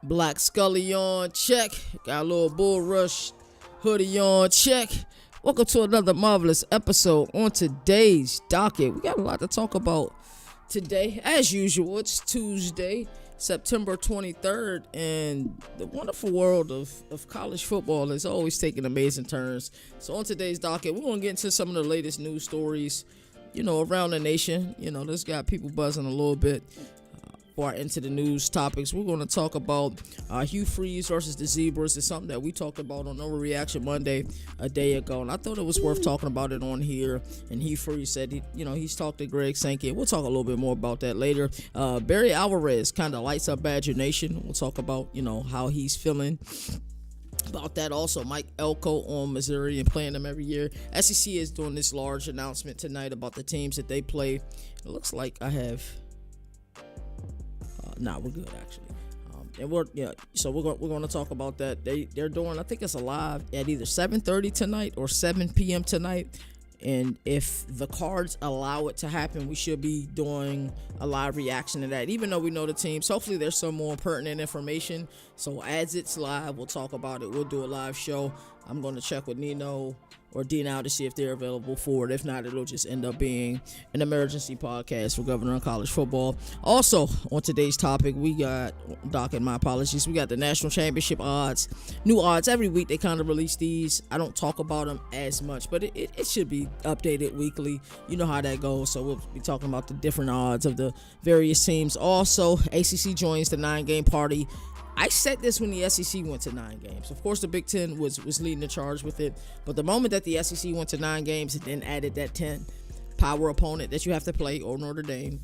Black Scully on check. Got a little Bull Rush hoodie on check. Welcome to another marvelous episode. On today's docket, we got a lot to talk about today. As usual, it's Tuesday, September 23rd, and the wonderful world of college football is always taking amazing turns. So on today's docket, we're going to get into some of the latest news stories, around the nation. This got people buzzing a little bit. Far into the news topics, we're going to talk about Hugh Freeze versus the Zebras. It's something that we talked about on Overreaction Monday a day ago, and I thought it was worth talking about it on here. And Hugh Freeze said, he's talked to Greg Sankey. We'll talk a little bit more about that later. Barry Alvarez kind of lights up Badger Nation. We'll talk about, how he's feeling about that. Also, Mike Elko on Missouri and playing them every year. SEC is doing this large announcement tonight about the teams that they play. It looks like I have... we're good actually, and we're going to talk about that. They're doing, I think it's live at either 7:30 tonight or 7 p.m. tonight, and if the cards allow it to happen, we should be doing a live reaction to that. Even though we know the teams, hopefully there's some more pertinent information. So as it's live, we'll talk about it. We'll do a live show. I'm going to check with Nino or D now to see if they're available for it. If not, it'll just end up being an emergency podcast for Governor of College Football. Also, on today's topic, we got, my apologies, we got the national championship odds. New odds every week. They kind of release these. I don't talk about them as much, but it should be updated weekly. You know how that goes. So we'll be talking about the different odds of the various teams. Also, ACC joins the 9-game party. I said this when the SEC went to 9 games. Of course, the Big Ten was leading the charge with it. But the moment that the SEC went to 9 games and then added that 10 power opponent that you have to play, or Notre Dame,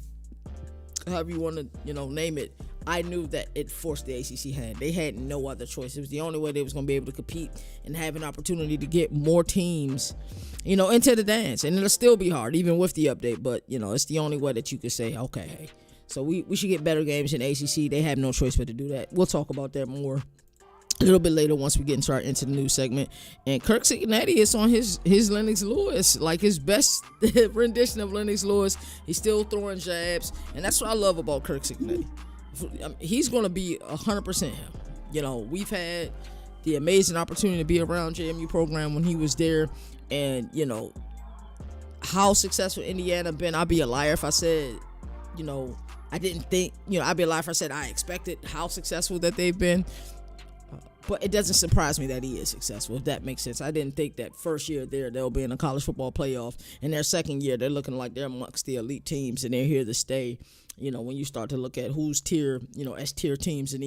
however you want to, name it, I knew that it forced the ACC hand. They had no other choice. It was the only way they was going to be able to compete and have an opportunity to get more teams, into the dance. And it'll still be hard, even with the update. But, it's the only way that you could say, okay, hey. So we should get better games in ACC. They have no choice but to do that. We'll talk about that more a little bit later once we get into the news segment. And Curt Cignetti is on his Lennox Lewis, like his best rendition of Lennox Lewis. He's still throwing jabs, and that's what I love about Curt Cignetti. He's going to be 100% him. We've had the amazing opportunity to be around JMU program when he was there, and how successful Indiana been. I'd be a liar if I said I didn't think, I'd be a liar if I said I expected how successful that they've been. But it doesn't surprise me that he is successful, if that makes sense. I didn't think that first year they'll be in a college football playoff. And their second year, they're looking like they're amongst the elite teams, and they're here to stay. When you start to look at who's tier, S-tier teams in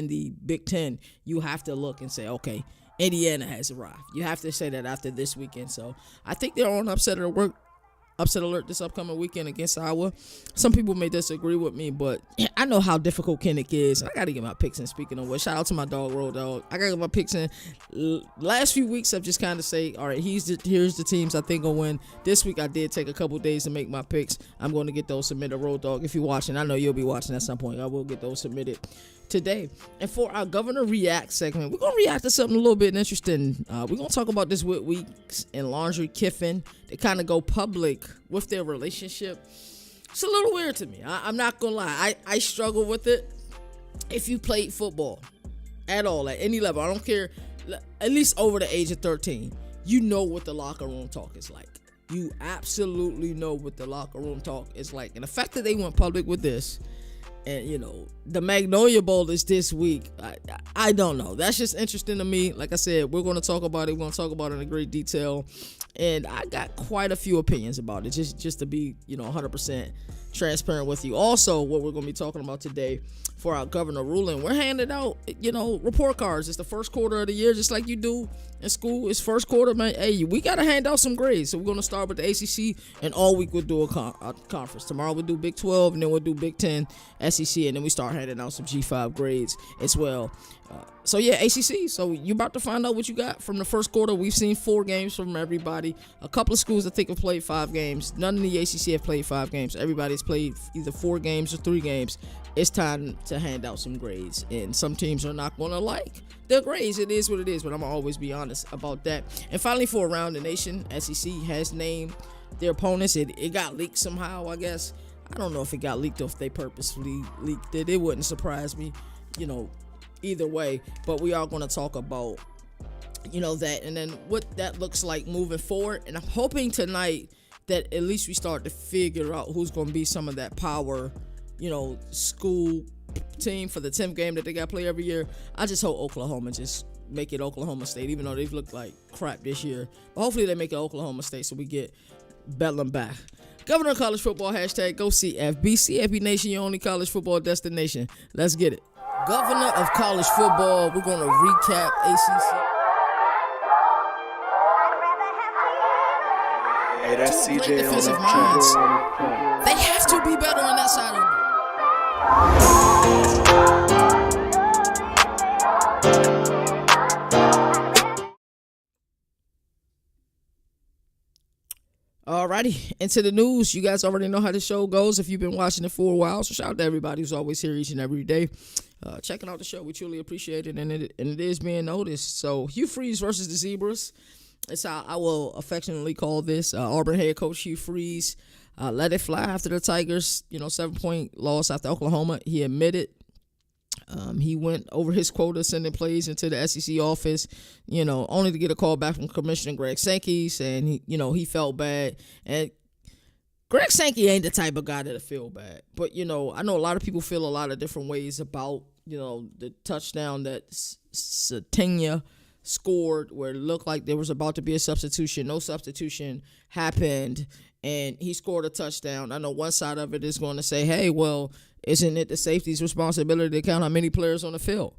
the Big Ten, you have to look and say, okay, Indiana has arrived. You have to say that after this weekend. So I think they're on upset alert this upcoming weekend against Iowa. Some people may disagree with me, but I know how difficult Kinnick is. I got to get my picks in. Speaking of which, shout out to my dog, Road Dog. I got to get my picks in. Last few weeks, I've just kind of say, all right, here's the teams I think will win. This week, I did take a couple days to make my picks. I'm going to get those submitted. Road Dog, if you're watching, I know you'll be watching at some point. I will get those submitted today. And for our Governor React segment, we're going to react to something a little bit interesting. We're going to talk about this Whit Weeks and Landry Kiffin. They kind of go public with their relationship. It's a little weird to me. I'm not going to lie. I struggle with it. If you played football at all, at any level, I don't care, at least over the age of 13, you know what the locker room talk is like. You absolutely know what the locker room talk is like. And the fact that they went public with this, and, the Magnolia Bowl is this week. I don't know. That's just interesting to me. Like I said, we're going to talk about it. We're going to talk about it in great detail. And I got quite a few opinions about it, just to be, 100% transparent with you. Also, what we're going to be talking about today for our governor ruling, we're handing out, report cards. It's the first quarter of the year, just like you do in school. It's first quarter, man. Hey, we got to hand out some grades. So we're going to start with the ACC, and all week we'll do a conference. Tomorrow we'll do Big 12, and then we'll do Big 10, SEC, and then we start handing out some G5 grades as well. So yeah, ACC. So you're about to find out what you got from the first quarter. We've seen 4 games from everybody. A couple of schools I think have played 5 games. None in the ACC have played 5 games. Everybody's played either 4 games or 3 games. It's time to hand out some grades, and some teams are not going to like their grades. It is what it is, but I'm going to always be honest about that. And finally, for Around the Nation, SEC has named their opponents. It got leaked somehow, I guess. I don't know if it got leaked or if they purposefully leaked it. It wouldn't surprise me, either way. But we are going to talk about, that, and then what that looks like moving forward. And I'm hoping tonight that at least we start to figure out who's going to be some of that power, school team for the 10th game that they got to play every year. I just hope Oklahoma just make it Oklahoma State, even though they've looked like crap this year. But hopefully they make it Oklahoma State so we get Bedlam back. Governor of College Football, hashtag go CFB. CFB Nation, your only college football destination. Let's get it. Governor of College Football, we're going to recap ACC. Hey, that's Two CJ great on defensive the minds. track. They have to be better on that side of Alrighty, into the news. You guys already know how the show goes if you've been watching it for a while. So shout out to everybody who's always here each and every day, checking out the show. We truly appreciate it, and it is being noticed. So Hugh Freeze versus the Zebras. It's how I will affectionately call this. Auburn head coach Hugh Freeze let it fly after the Tigers, 7-point loss after Oklahoma. He admitted he went over his quota, sending plays into the SEC office, only to get a call back from Commissioner Greg Sankey saying he felt bad. And Greg Sankey ain't the type of guy that'll feel bad. But, I know a lot of people feel a lot of different ways about, the touchdown that Cignetti scored where it looked like there was about to be a substitution. No substitution happened, and he scored a touchdown. I know one side of it is going to say, hey, well, isn't it the safety's responsibility to count how many players on the field?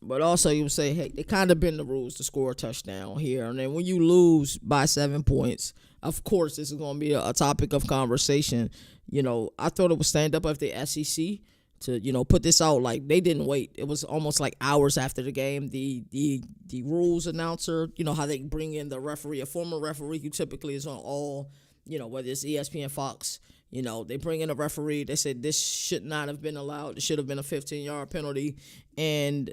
But also you would say, hey, they kind of bend the rules to score a touchdown here. And then when you lose by 7 points, of course this is going to be a topic of conversation. I thought it would stand up of the SEC to, put this out. Like, they didn't wait. It was almost like hours after the game. The rules announcer, how they bring in the referee, a former referee who typically is on all, whether it's ESPN, Fox, they bring in a referee. They said this should not have been allowed. It should have been a 15-yard penalty. And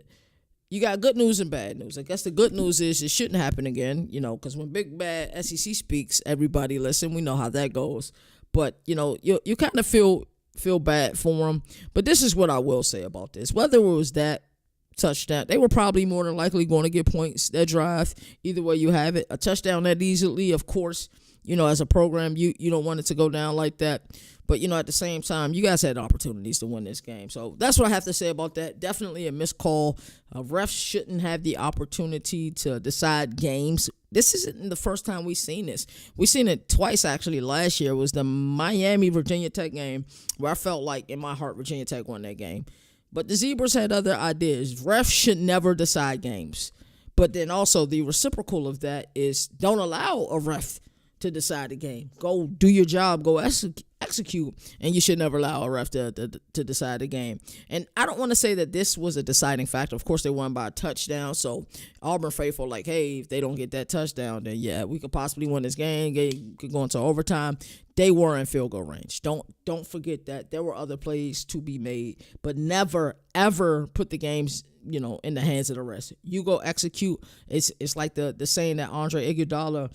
you got good news and bad news. I guess the good news is it shouldn't happen again, because when Big Bad SEC speaks, everybody listen. We know how that goes. But, you kind of feel bad for him. But this is what I will say about this. Whether it was that touchdown, they were probably more than likely going to get points that drive. Either way you have it. A touchdown that easily, of course, as a program, you don't want it to go down like that. But, at the same time, you guys had opportunities to win this game. So that's what I have to say about that. Definitely a missed call. Refs shouldn't have the opportunity to decide games. This isn't the first time we've seen this. We've seen it twice, actually. Last year was the Miami-Virginia Tech game where I felt like, in my heart, Virginia Tech won that game. But the Zebras had other ideas. Refs should never decide games. But then also the reciprocal of that is don't allow a ref to decide the game. Go do your job. Go execute. And you should never allow a ref to decide the game. And I don't want to say that this was a deciding factor. Of course, they won by a touchdown. So Auburn faithful, like, hey, if they don't get that touchdown, then yeah, we could possibly win this game. Could go into overtime. They were in field goal range. Don't forget that. There were other plays to be made, but never, ever put the games, in the hands of the refs. You go execute. It's like the saying that Andre Iguodala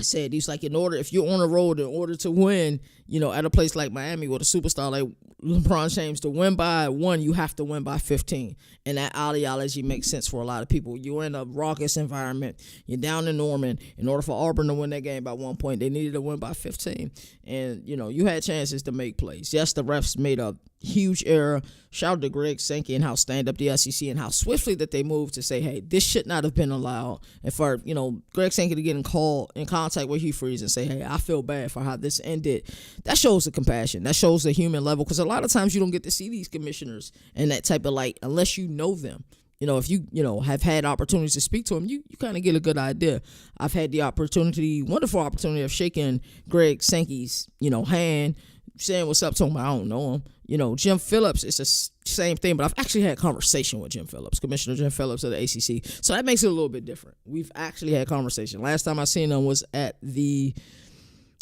said. He's like, if you're on the road, in order to win, at a place like Miami with a superstar like LeBron James, to win by 1, you have to win by 15. And that ideology makes sense for a lot of people. You're in a raucous environment. You're down in Norman. In order for Auburn to win that game by 1 point, they needed to win by 15. And, you had chances to make plays. Yes, the refs made a huge error. Shout out to Greg Sankey and how stand up the SEC and how swiftly that they moved to say, hey, this should not have been allowed. And for, Greg Sankey to get in contact with Hugh Freeze and say, hey, I feel bad for how this ended. That shows the compassion. That shows the human level. Because a lot of times you don't get to see these commissioners in that type of light unless you know them. If you, have had opportunities to speak to them, you kind of get a good idea. I've had the wonderful opportunity of shaking Greg Sankey's, hand, saying what's up to him. I don't know him. Jim Phillips, it's the same thing, but I've actually had a conversation with Jim Phillips, Commissioner Jim Phillips of the ACC. So that makes it a little bit different. We've actually had a conversation. Last time I seen him was at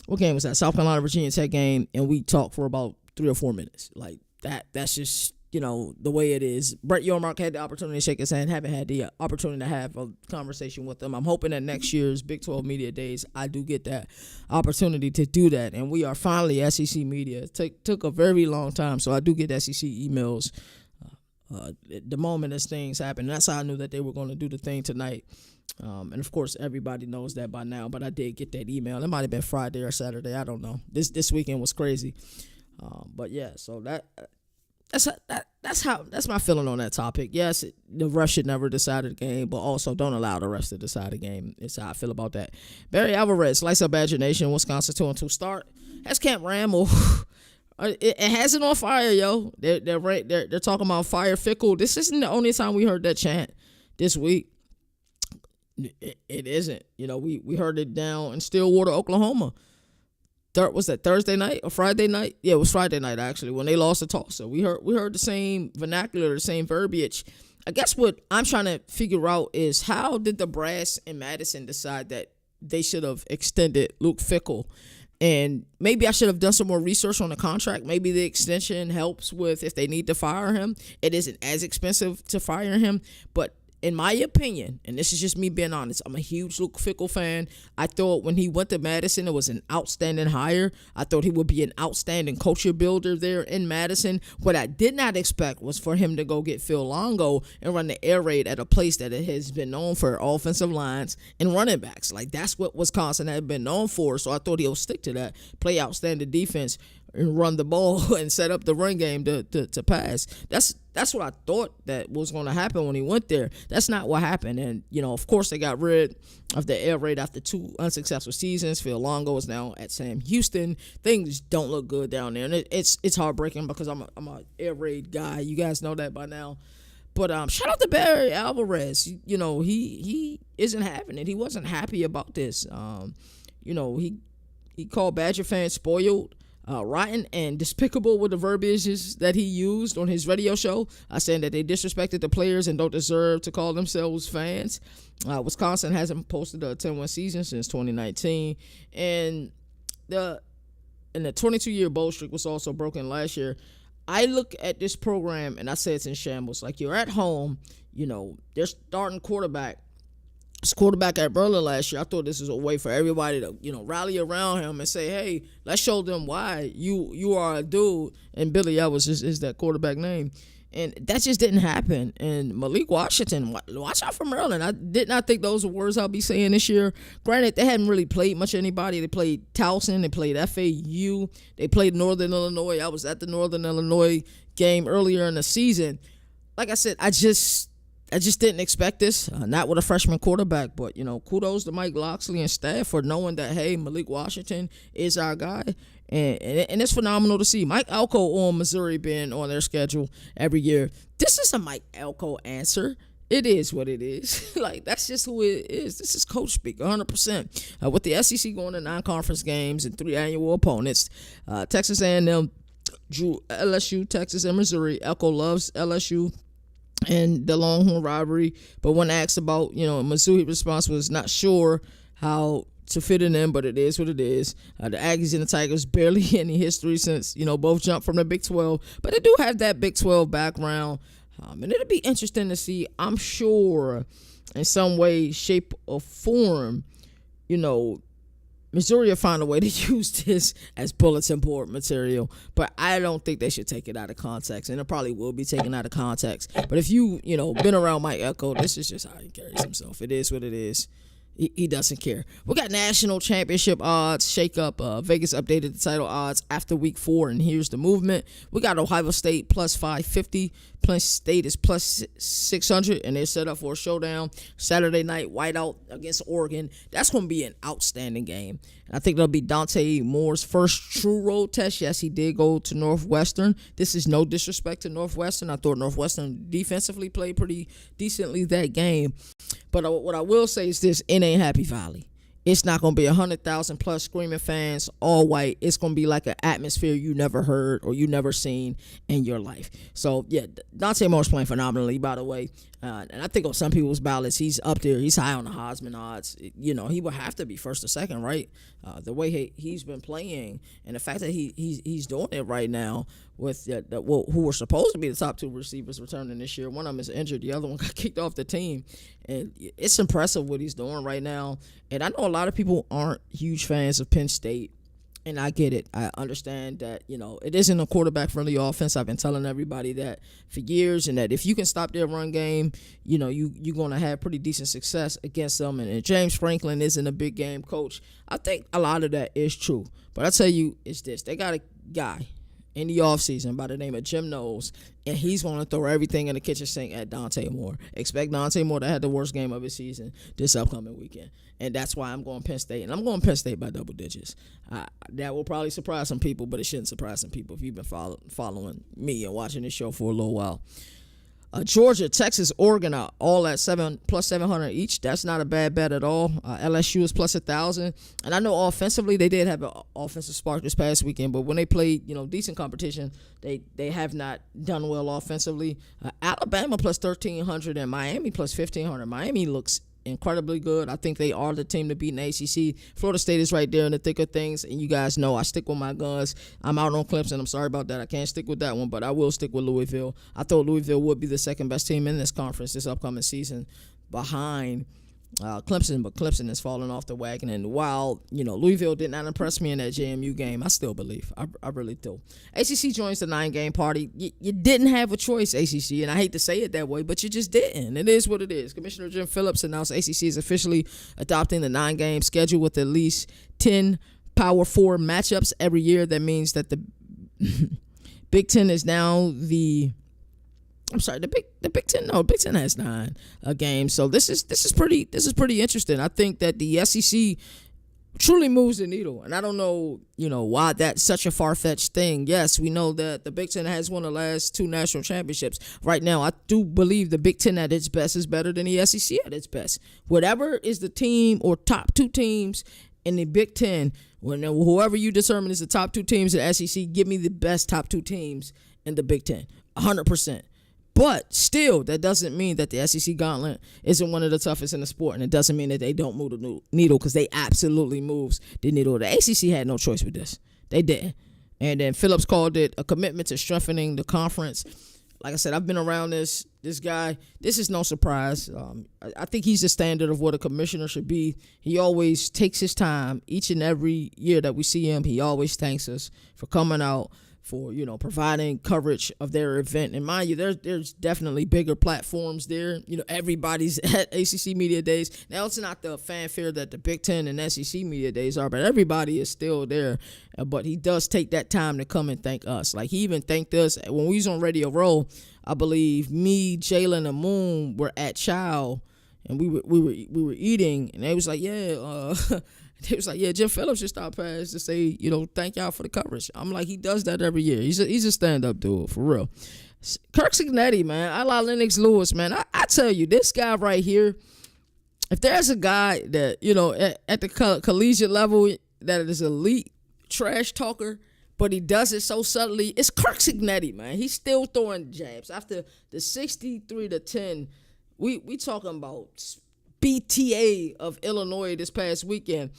what game was that? South Carolina Virginia Tech game, and we talked for about 3 or 4 minutes. Like that's just the way it is. Brett Yormark had the opportunity to shake his hand, haven't had the opportunity to have a conversation with him. I'm hoping that next year's Big 12 Media Days, I do get that opportunity to do that. And we are finally SEC Media. It took a very long time, so I do get SEC emails the moment as things happen. That's how I knew that they were going to do the thing tonight. And of course, everybody knows that by now, but I did get that email. It might have been Friday or Saturday. I don't know. This weekend was crazy. But yeah, so that's my feeling on that topic. Yes, the refs should never decide the game, but also don't allow the refs to decide the game. It's how I feel about that. Barry Alvarez, Slice Up Badger Nation, Wisconsin 2-2 start. That's Camp Ramble. It has it on fire, yo. They're talking about fire Fickell. This isn't the only time we heard that chant this week. It isn't. We heard it down in Stillwater, Oklahoma. Was that Thursday night or Friday night? Yeah, it was Friday night actually when they lost to Tulsa. We heard the same vernacular, the same verbiage. I guess what I'm trying to figure out is how did the brass in Madison decide that they should have extended Luke Fickell? And maybe I should have done some more research on the contract. Maybe the extension helps with if they need to fire him. It isn't as expensive to fire him. But in my opinion, and this is just me being honest, I'm a huge Luke Fickell fan. I thought when he went to Madison, it was an outstanding hire. I thought he would be an outstanding culture builder there in Madison. What I did not expect was for him to go get Phil Longo and run the air raid at a place that it has been known for offensive lines and running backs. Like, that's what Wisconsin had been known for, so I thought he'll stick to that, play outstanding defense, and run the ball and set up the run game to pass. That's what I thought that was going to happen when he went there. That's not what happened. And, of course, they got rid of the air raid after 2 unsuccessful seasons. Phil Longo is now at Sam Houston. Things don't look good down there. And it's heartbreaking because I'm an air raid guy. You guys know that by now. But shout out to Barry Alvarez. He isn't having it. He wasn't happy about this. He called Badger fans spoiled, rotten, and despicable with the verbiages that he used on his radio show, saying that they disrespected the players and don't deserve to call themselves fans. Wisconsin hasn't posted a 10-win season since 2019, and the 22-year bowl streak was also broken last year. I look at this program and I say it's in shambles. Like, you're at home, they're starting quarterback. His quarterback at Berlin last year, I thought this was a way for everybody to, rally around him and say, hey, let's show them why you are a dude. And Billy Ellis is that quarterback name. And that just didn't happen. And Malik Washington, watch out for Maryland. I did not think those were words I'll be saying this year. Granted, they hadn't really played much anybody. They played Towson. They played FAU. They played Northern Illinois. I was at the Northern Illinois game earlier in the season. Like I said, I just didn't expect this, not with a freshman quarterback, but, kudos to Mike Loxley and staff for knowing that, hey, Malik Washington is our guy, and it's phenomenal to see. Mike Elko on Missouri being on their schedule every year. This is a Mike Elko answer. It is what it is. Like, that's just who it is. This is coach speak, 100%. With the SEC going to 9 conference games and 3 annual opponents, Texas A&M drew LSU, Texas, and Missouri. Elko loves LSU and the Longhorn rivalry, but when asked about, Missouri, response was not sure how to fit in them, but it is what it is. The Aggies and the Tigers barely any history since, both jumped from the Big 12, but they do have that Big 12 background, and it'll be interesting to see, I'm sure, in some way, shape, or form, Missouri will find a way to use this as bulletin board material, but I don't think they should take it out of context, and it probably will be taken out of context. But if you been around Mike Elko, this is just how he carries himself. It is what it is. He doesn't care. We got national championship odds, shake up. Vegas updated the title odds after week 4, and here's the movement. We got Ohio State plus 550. Penn State is plus 600, and they're set up for a showdown Saturday night, whiteout against Oregon. That's going to be an outstanding game. And I think that'll be Dante Moore's first true road test. Yes, he did go to Northwestern. This is no disrespect to Northwestern. I thought Northwestern defensively played pretty decently that game. But what I will say is this, it ain't Happy Valley. It's not going to be 100,000 plus screaming fans, all white. It's going to be like an atmosphere you never heard or you never seen in your life. So, yeah, Dante Moore's playing phenomenally, by the way. And I think on some people's ballots, he's up there. He's high on the Heisman odds. He would have to be first or second, right? The way he's been playing, and the fact that he's doing it right now with who were supposed to be the top two receivers returning this year. One of them is injured. The other one got kicked off the team. And it's impressive what he's doing right now. And I know a lot of people aren't huge fans of Penn State. And I get it. I understand that, it isn't a quarterback-friendly offense. I've been telling everybody that for years, and that if you can stop their run game, you're going to have pretty decent success against them. And James Franklin isn't a big game coach. I think a lot of that is true. But I tell you, it's this. They got a guy in the offseason by the name of Jim Knowles, and he's going to throw everything in the kitchen sink at Dante Moore. Expect Dante Moore to have the worst game of his season this upcoming weekend. And that's why I'm going Penn State. And I'm going Penn State by double digits. That will probably surprise some people, but it shouldn't surprise some people if you've been following me and watching this show for a little while. Georgia, Texas, Oregon are all at plus 700 each. That's not a bad bet at all. LSU is plus 1,000. And I know offensively they did have an offensive spark this past weekend, but when they played decent competition, they have not done well offensively. Alabama plus 1,300 and Miami plus 1,500. Miami looks incredibly good. I think they are the team to beat in the ACC. Florida State is right there in the thick of things, and you guys know I stick with my guns. I'm out on Clemson. I'm sorry about that. I can't stick with that one, but I will stick with Louisville. I thought Louisville would be the second best team in this conference this upcoming season behind Clemson, but Clemson is falling off the wagon. And while Louisville did not impress me in that JMU game, I still believe. I really do. ACC joins the 9-game party. You didn't have a choice, ACC, and I hate to say it that way, but you just didn't. It is what it is. Commissioner Jim Phillips announced ACC is officially adopting the 9-game schedule with at least 10 Power 4 matchups every year. That means that the Big Ten is now the Big Ten. No, Big Ten has 9 games. So this is pretty interesting. I think that the SEC truly moves the needle, and I don't know, why that's such a far-fetched thing. Yes, we know that the Big Ten has won the last 2 national championships. Right now, I do believe the Big Ten at its best is better than the SEC at its best. Whatever is the team or top 2 teams in the Big Ten, whoever you determine is the top 2 teams in the SEC, give me the best top 2 teams in the Big Ten, 100%. But still, that doesn't mean that the SEC gauntlet isn't one of the toughest in the sport, and it doesn't mean that they don't move the needle, because they absolutely moves the needle. The ACC had no choice with this. They didn't. And then Phillips called it a commitment to strengthening the conference. Like I said, I've been around this guy. This is no surprise. I think he's the standard of what a commissioner should be. He always takes his time. Each and every year that we see him, he always thanks us for coming out, for providing coverage of their event. And mind you, there's definitely bigger platforms there. Everybody's at ACC Media Days. Now, it's not the fanfare that the Big Ten and SEC Media Days are, but everybody is still there. But he does take that time to come and thank us. Like, he even thanked us when we was on Radio Row. I believe me, Jalen, and Moon were at Chow, and we were eating, and they was like, He was like, Jim Phillips just stopped past to say, thank y'all for the coverage. I'm like, he does that every year. He's a stand-up dude, for real. Curt Cignetti, man, I like Lennox Lewis, man. I tell you, this guy right here, if there's a guy that, at the collegiate level that is elite trash talker, but he does it so subtly, it's Curt Cignetti, man. He's still throwing jabs. After the 63-10, we talking about BTA of Illinois this past weekend.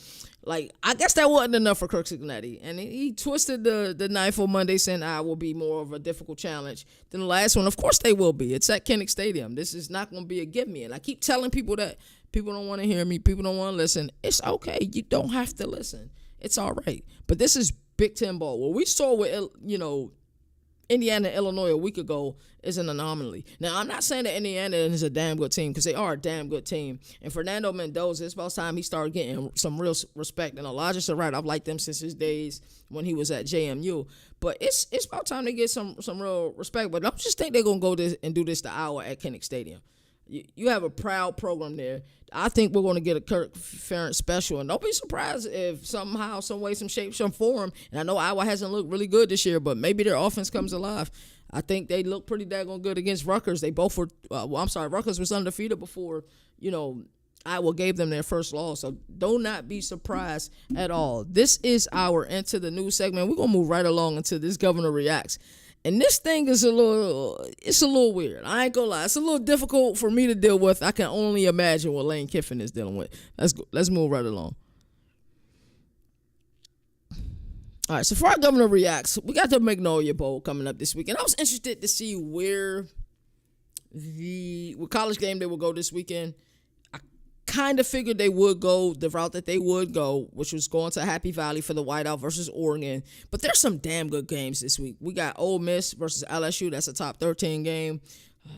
Like, I guess that wasn't enough for Curt Cignetti. And he twisted the knife on Monday, saying will be more of a difficult challenge than the last one. Of course they will be. It's at Kinnick Stadium. This is not going to be a give me. And I keep telling people that people don't want to hear me. People don't want to listen. It's okay. You don't have to listen. It's all right. But this is Big Ten ball. What we saw with, Indiana, Illinois a week ago is an anomaly. Now, I'm not saying that Indiana is a damn good team, because they are a damn good team. And Fernando Mendoza, it's about time he started getting some real respect. And Elijah Surratt, I've liked them since his days when he was at JMU. But it's about time to get some real respect. But I don't just think they're going to go and do this the hour at Kinnick Stadium. You have a proud program there. I think we're going to get a Kirk Ferentz special. And don't be surprised if somehow, some way, some shape, some form. And I know Iowa hasn't looked really good this year, but maybe their offense comes alive. I think they look pretty daggone good against Rutgers. They both were, Rutgers was undefeated before, Iowa gave them their first loss. So do not be surprised at all. This is our Into the News segment. We're going to move right along into this Governor Reacts. And this thing is it's a little weird. I ain't gonna lie. It's a little difficult for me to deal with. I can only imagine what Lane Kiffin is dealing with. Let's move right along. All right, so for our Governor Reacts, we got the Magnolia Bowl coming up this weekend. I was interested to see where what college game they will go this weekend. I kind of figured they would go the route that they would go, which was going to Happy Valley for the whiteout versus Oregon. But there's some damn good games this week. We got Ole Miss versus LSU. That's a top 13 game.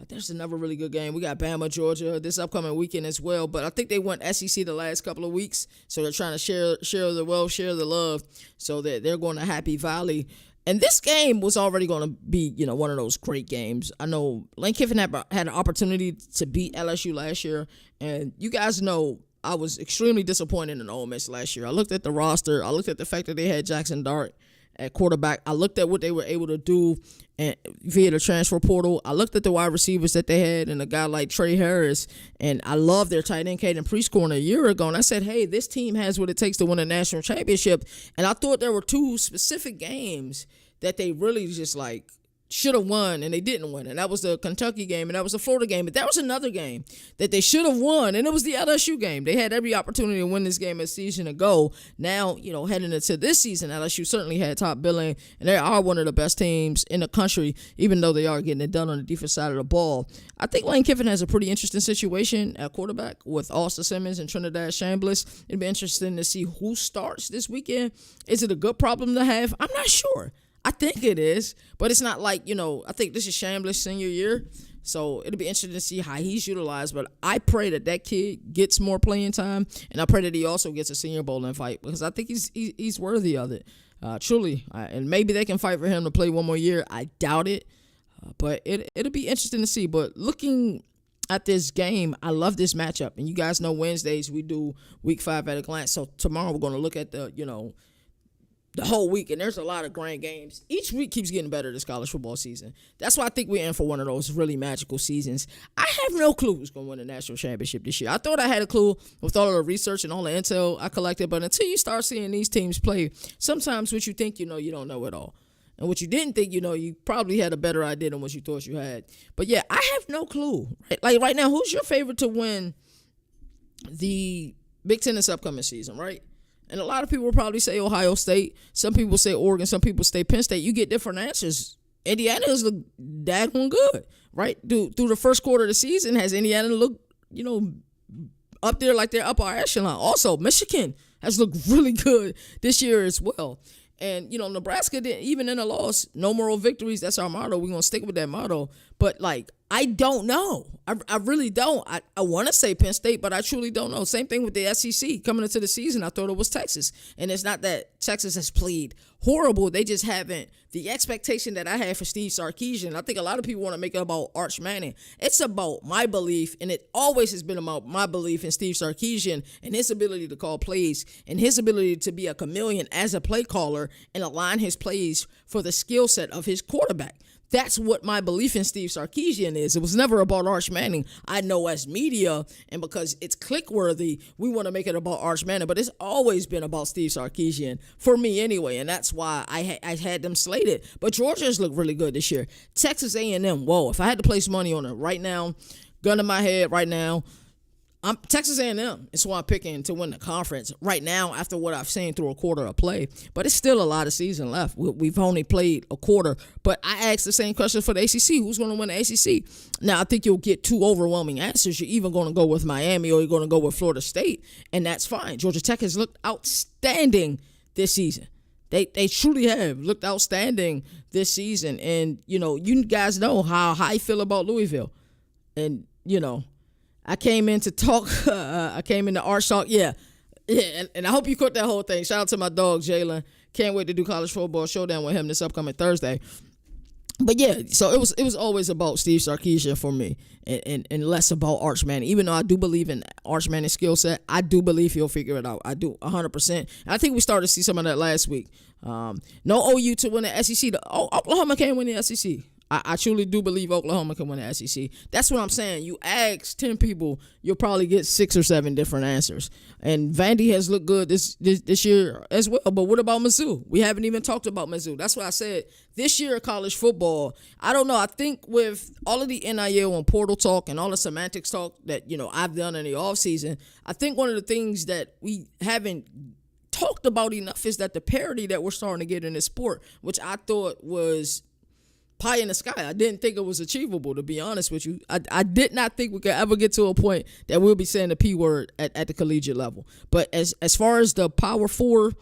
There's another really good game. We got Bama, Georgia this upcoming weekend as well. But I think they went SEC the last couple of weeks, so they're trying to share the wealth, share the love, so that they're going to Happy Valley. And this game was already going to be, one of those great games. I know Lane Kiffin had an opportunity to beat LSU last year, and you guys know I was extremely disappointed in Ole Miss last year. I looked at the roster. I looked at the fact that they had Jackson Dart at quarterback. I looked at what they were able to do via the transfer portal. I looked at the wide receivers that they had and a guy like Trey Harris, and I love their tight end Caden Prescorn a year ago, and I said, hey, this team has what it takes to win a national championship. And I thought there were two specific games that they really just should have won, and they didn't win. And that was the Kentucky game, and that was the Florida game. But that was another game that they should have won, and it was the LSU game. They had every opportunity to win this game a season ago. Now, heading into this season, LSU certainly had top billing, and they are one of the best teams in the country, even though they are getting it done on the defense side of the ball. I think Lane Kiffin has a pretty interesting situation at quarterback with Austin Simmons and Trinidad Chambliss. It'd be interesting to see who starts this weekend. Is it a good problem to have? I'm not sure. I think it is, but it's not I think this is Chambliss' senior year, so it'll be interesting to see how he's utilized. But I pray that kid gets more playing time, and I pray that he also gets a Senior Bowl invite, because I think he's worthy of it, truly. And maybe they can fight for him to play one more year. I doubt it, but it'll be interesting to see. But looking at this game, I love this matchup, and you guys know Wednesdays we do Week 5 at a glance. So tomorrow we're going to look at the whole week, and there's a lot of grand games. Each week keeps getting better this college football season. That's why I think we're in for one of those really magical seasons. I have no clue who's going to win the national championship this year. I thought I had a clue with all of the research and all the intel I collected, but until you start seeing these teams play, sometimes what you think you don't know it all. And what you didn't think you probably had a better idea than what you thought you had. But yeah, I have no clue. Right now, who's your favorite to win the Big Ten this upcoming season, right? And a lot of people will probably say Ohio State. Some people say Oregon. Some people say Penn State. You get different answers. Indiana has looked daggone good, right? Through the first quarter of the season, has Indiana looked, up there like they're upper echelon? Also, Michigan has looked really good this year as well. And, Nebraska didn't, even in a loss, no moral victories. That's our motto. We're going to stick with that motto. But, I don't know. I really don't. I want to say Penn State, but I truly don't know. Same thing with the SEC. Coming into the season, I thought it was Texas. And it's not that Texas has played horrible. They just haven't. The expectation that I had for Steve Sarkisian, I think a lot of people want to make it about Arch Manning. It's about my belief, and it always has been about my belief in Steve Sarkisian and his ability to call plays and his ability to be a chameleon as a play caller and align his plays for the skill set of his quarterback. That's what my belief in Steve Sarkisian is. It was never about Arch Manning. I know as media, and because it's click-worthy, we want to make it about Arch Manning, but it's always been about Steve Sarkisian, for me anyway, and that's why I had them slated. But Georgia's looked really good this year. Texas A&M, whoa, if I had to place money on it right now, gun to my head right now, Texas A&M is who I'm picking to win the conference right now after what I've seen through a quarter of play. But it's still a lot of season left. We've only played a quarter. But I asked the same question for the ACC. Who's going to win the ACC? Now, I think you'll get two overwhelming answers. You're either going to go with Miami or you're going to go with Florida State, and that's fine. Georgia Tech has looked outstanding this season. They truly have looked outstanding this season. And, you guys know how I feel about Louisville. And, I came in to talk. I came in to Arch Talk. Yeah. And I hope you caught that whole thing. Shout out to my dog, Jalen. Can't wait to do college football showdown with him this upcoming Thursday. But yeah, so it was always about Steve Sarkisian for me and less about Arch Manning. Even though I do believe in Arch Manning's skill set, I do believe he'll figure it out. I do 100%. And I think we started to see some of that last week. No OU to win the SEC. Oklahoma can't win the SEC. I truly do believe Oklahoma can win the SEC. That's what I'm saying. You ask 10 people, you'll probably get 6 or 7 different answers. And Vandy has looked good this year as well. But what about Mizzou? We haven't even talked about Mizzou. That's what I said. This year, college football, I don't know. I think with all of the NIL and portal talk and all the semantics talk that, I've done in the offseason, I think one of the things that we haven't talked about enough is that the parity that we're starting to get in this sport, which I thought was pie in the sky. I didn't think it was achievable, to be honest with you. I did not think we could ever get to a point that we'll be saying the P word at the collegiate level. But as far as the Power 4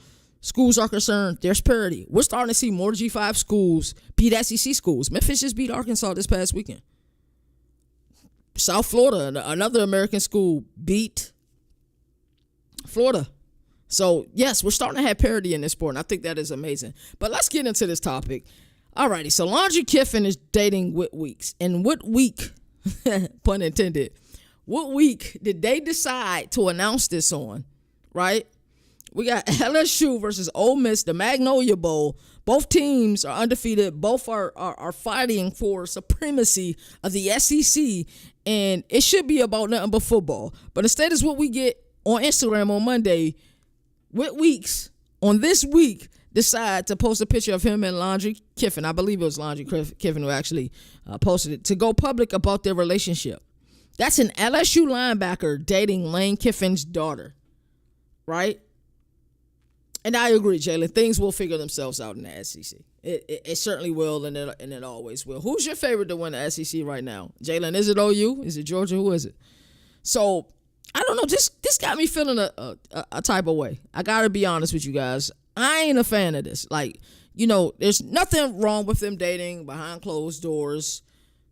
schools are concerned, there's parity. We're starting to see more G5 schools beat SEC schools. Memphis just beat Arkansas this past weekend. South Florida, another American school, beat Florida. So, yes, we're starting to have parity in this sport, and I think that is amazing. But let's get into this topic. Alrighty, so Landry Kiffin is dating Whit Weeks. And what week, pun intended, what week did they decide to announce this on, right? We got LSU versus Ole Miss, the Magnolia Bowl. Both teams are undefeated. Both are fighting for supremacy of the SEC, and it should be about nothing but football. But instead is what we get on Instagram on Monday. Whit Weeks, on this week, decide to post a picture of him and Landry Kiffin. I believe it was Landry Kiffin who actually posted it, to go public about their relationship. That's an LSU linebacker dating Lane Kiffin's daughter, right? And I agree, Jalen. Things will figure themselves out in the SEC. It certainly will, and it always will. Who's your favorite to win the SEC right now? Jalen, is it OU? Is it Georgia? Who is it? So, I don't know. This got me feeling a type of way. I got to be honest with you guys. I ain't a fan of this. Like, there's nothing wrong with them dating behind closed doors,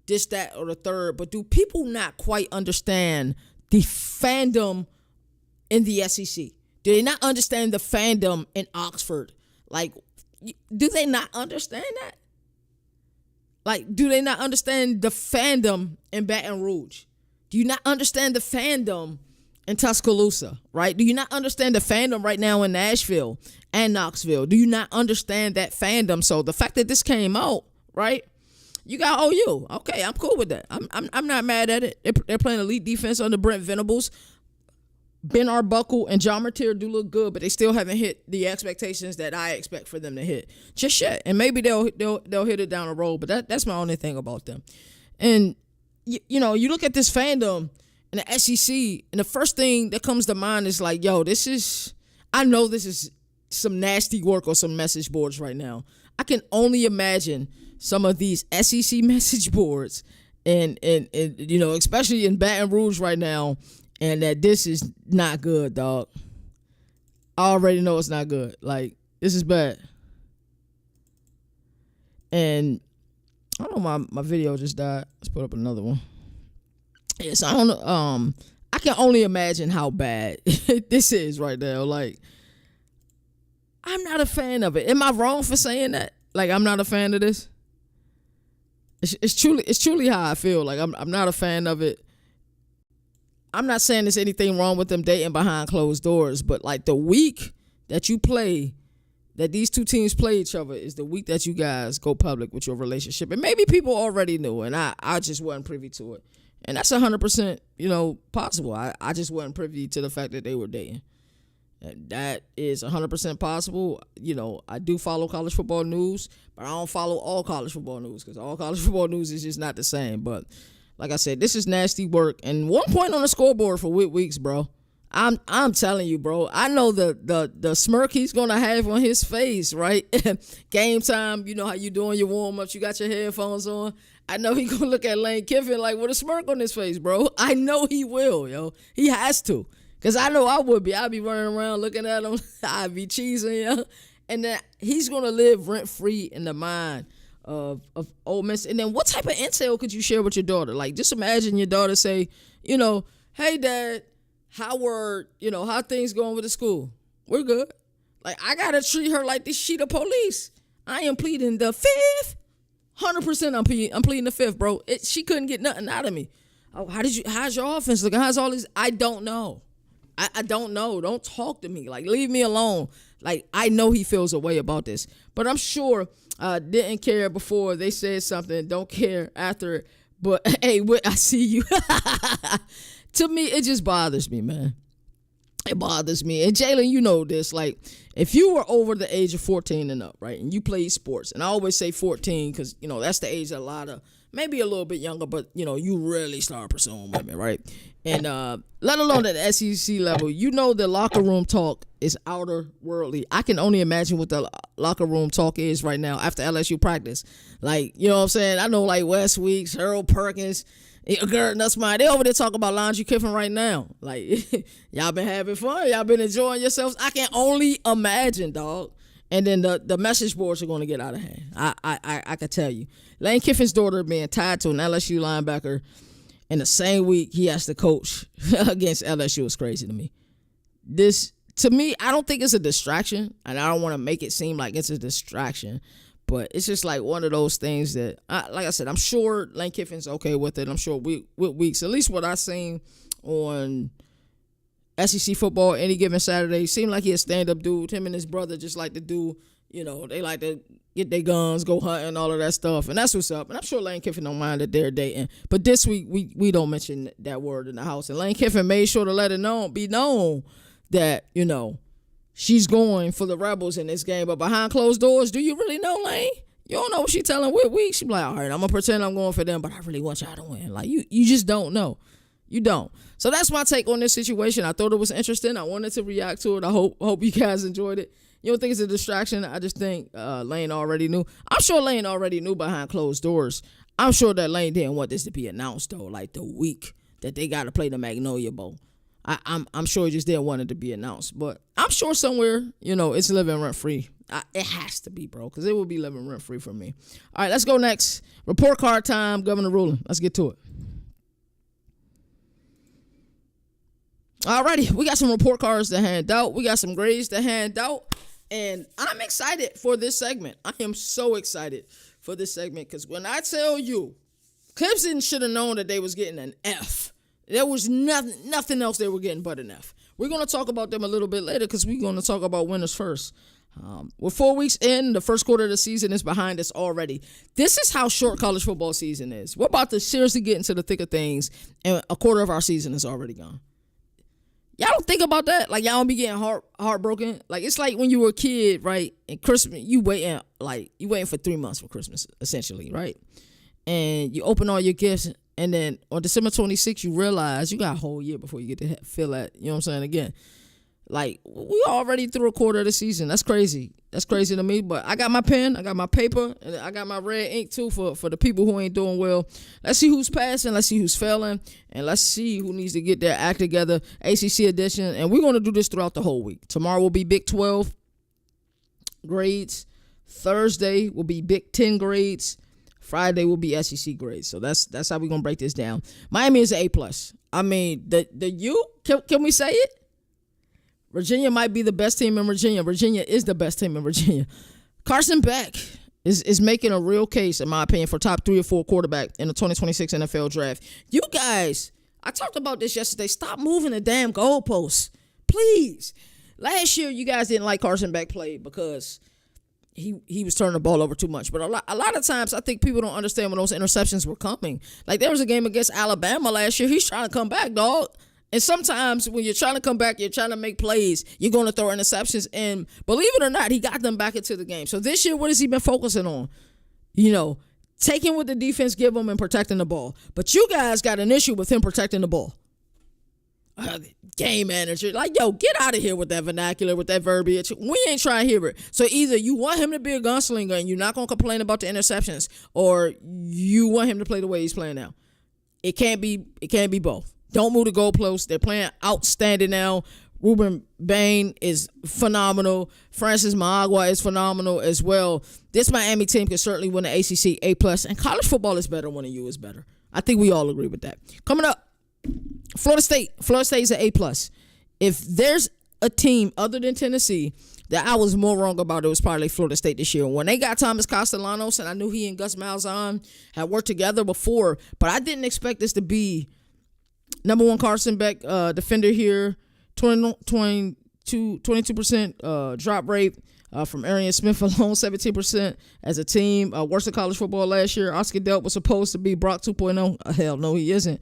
this, that, or the third. But do people not quite understand the fandom in the SEC? Do they not understand the fandom in Oxford? Like, do they not understand that? Like, do they not understand the fandom in Baton Rouge? Do you not understand the fandom in Tuscaloosa, right? Do you not understand the fandom right now in Nashville and Knoxville? Do you not understand that fandom? So the fact that this came out, right? You got OU. Okay, I'm cool with that. I'm not mad at it. They're playing elite defense under Brent Venables. Ben Arbuckle and John Martier do look good, but they still haven't hit the expectations that I expect for them to hit just yet. And maybe they'll hit it down the road, but that's my only thing about them. And you look at this fandom in the SEC, and the first thing that comes to mind is like, yo, I know this is some nasty work on some message boards right now. I can only imagine some of these SEC message boards and especially in Baton Rouge right now, and that this is not good, dog. I already know it's not good. Like, this is bad. And I don't know, my video just died. Let's put up another one. Yes, I don't know. I can only imagine how bad this is right now. Like, I'm not a fan of it. Am I wrong for saying that? Like, I'm not a fan of this? It's truly how I feel. Like, I'm not a fan of it. I'm not saying there's anything wrong with them dating behind closed doors, but like the week that these two teams play each other is the week that you guys go public with your relationship. And maybe people already knew, and I just wasn't privy to it. And that's 100%, possible. I just wasn't privy to the fact that they were dating. And that is 100% possible. I do follow college football news, but I don't follow all college football news because all college football news is just not the same. But like I said, this is nasty work. And 1 point on the scoreboard for Whit Weeks, bro. I'm telling you, bro. I know the smirk he's gonna have on his face, right? Game time, you know how you doing your warm ups. You got your headphones on. I know he gonna look at Lane Kiffin like with a smirk on his face, bro. I know he will, yo. He has to, cause I know I would be. I'd be running around looking at him. I'd be cheesing, yo. And then he's gonna live rent free in the mind of Ole Miss. And then what type of intel could you share with your daughter? Like, just imagine your daughter say, hey, Dad, how things going with the school? We're good. Like, I gotta treat her like this. She the police. I am pleading the fifth. 100% I'm pleading the fifth, bro. She couldn't get nothing out of me. Oh, how's your offense looking? How's all these? I don't know. I don't know. Don't talk to me. Like, leave me alone. Like, I know he feels a way about this. But I'm sure didn't care before they said something. Don't care after it. But, hey, Whit, I see you. To me, it just bothers me, man. It bothers me. And Jalen, you know this. Like, if you were over the age of 14 and up, right, and you played sports, and I always say 14 because, you know, that's the age that a lot of, maybe a little bit younger, but, you know, you really start pursuing women, right? And let alone at the SEC level, you know the locker room talk is outer worldly. I can only imagine what the locker room talk is right now after LSU practice. Like, you know what I'm saying? I know, like, Wes Weeks, Harold Perkins, Curt Cignetti, they over there talking about Landry Kiffin right now. Like, y'all been having fun. Y'all been enjoying yourselves. I can only imagine, dog. And then the message boards are going to get out of hand. I can tell you. Lane Kiffin's daughter being tied to an LSU linebacker in the same week he has to coach against LSU is crazy to me. This, to me, I don't think it's a distraction, and I don't want to make it seem like it's a distraction. But it's just like one of those things that, like I said, I'm sure Lane Kiffin's okay with it. I'm sure Whit Weeks, at least what I seen on SEC football any given Saturday, seemed like he a stand-up dude. Him and his brother just like to do, you know, they like to get their guns, go hunting, all of that stuff. And that's what's up. And I'm sure Lane Kiffin don't mind that they're dating. But this week, we don't mention that word in the house. And Lane Kiffin made sure to let it be known that, you know, she's going for the Rebels in this game, but behind closed doors, do you really know, Lane? You don't know what she's telling Whit Weeks. She be like, all right, I'm going to pretend I'm going for them, but I really want y'all to win. Like, you just don't know. You don't. So that's my take on this situation. I thought it was interesting. I wanted to react to it. I hope you guys enjoyed it. You don't think it's a distraction? I just think Lane already knew. I'm sure Lane already knew behind closed doors. I'm sure that Lane didn't want this to be announced, though, like the week that they got to play the Magnolia Bowl. I'm sure he just didn't want it to be announced. But I'm sure somewhere, you know, it's living rent-free. It has to be, bro, because it will be living rent-free for me. All right, let's go next. Report card time, Governor Rulon. Let's get to it. All righty, we got some report cards to hand out. We got some grades to hand out. And I'm excited for this segment. I am so excited for this segment because when I tell you, Clemson should have known that they was getting an F. There was nothing else they were getting but an F. We're going to talk about them a little bit later because we're going to talk about winners first. We're 4 weeks in. The first quarter of the season is behind us already. This is how short college football season is. We're about to seriously get into the thick of things, and a quarter of our season is already gone. Y'all don't think about that? Like, y'all don't be getting heartbroken? Like, it's like when you were a kid, right? And Christmas, you waiting for 3 months for Christmas, essentially, right? And you open all your gifts, and then on December 26th, you realize you got a whole year before you get to feel that, you know what I'm saying, again. Like, we already through a quarter of the season. That's crazy. That's crazy to me. But I got my pen, I got my paper, and I got my red ink, too, for the people who ain't doing well. Let's see who's passing. Let's see who's failing. And let's see who needs to get their act together. ACC edition. And we're going to do this throughout the whole week. Tomorrow will be Big 12 grades. Thursday will be Big 10 grades. Friday will be SEC grades. So that's how we're going to break this down. Miami is an A+. I mean, the U, can we say it? Virginia might be the best team in Virginia. Virginia is the best team in Virginia. Carson Beck is making a real case, in my opinion, for top 3 or 4 quarterback in the 2026 NFL draft. You guys, I talked about this yesterday. Stop moving the damn goalposts. Please. Last year, you guys didn't like Carson Beck play because he was turning the ball over too much. But a lot of times, I think people don't understand when those interceptions were coming. Like, there was a game against Alabama last year. He's trying to come back, dog. And sometimes when you're trying to come back, you're trying to make plays, you're going to throw interceptions. And believe it or not, he got them back into the game. So this year, what has he been focusing on? You know, taking what the defense give him and protecting the ball. But you guys got an issue with him protecting the ball. Game manager. Like, yo, get out of here with that vernacular, with that verbiage. We ain't trying to hear it. So either you want him to be a gunslinger and you're not going to complain about the interceptions, or you want him to play the way he's playing now. It can't be both. Don't move the goalposts. They're playing outstanding now. Ruben Bain is phenomenal. Francis Maagua is phenomenal as well. This Miami team can certainly win the ACC A+. And college football is better when the U is better. I think we all agree with that. Coming up, Florida State. Florida State is an A+. If there's a team other than Tennessee that I was more wrong about, it was probably Florida State this year. When they got Thomas Castellanos, and I knew he and Gus Malzahn had worked together before, but I didn't expect this to be number one Carson Beck defender here, 22% drop rate from Arian Smith alone, 17% as a team. Worse than college football last year. Oscar Delp was supposed to be Brock 2.0. Hell no, he isn't.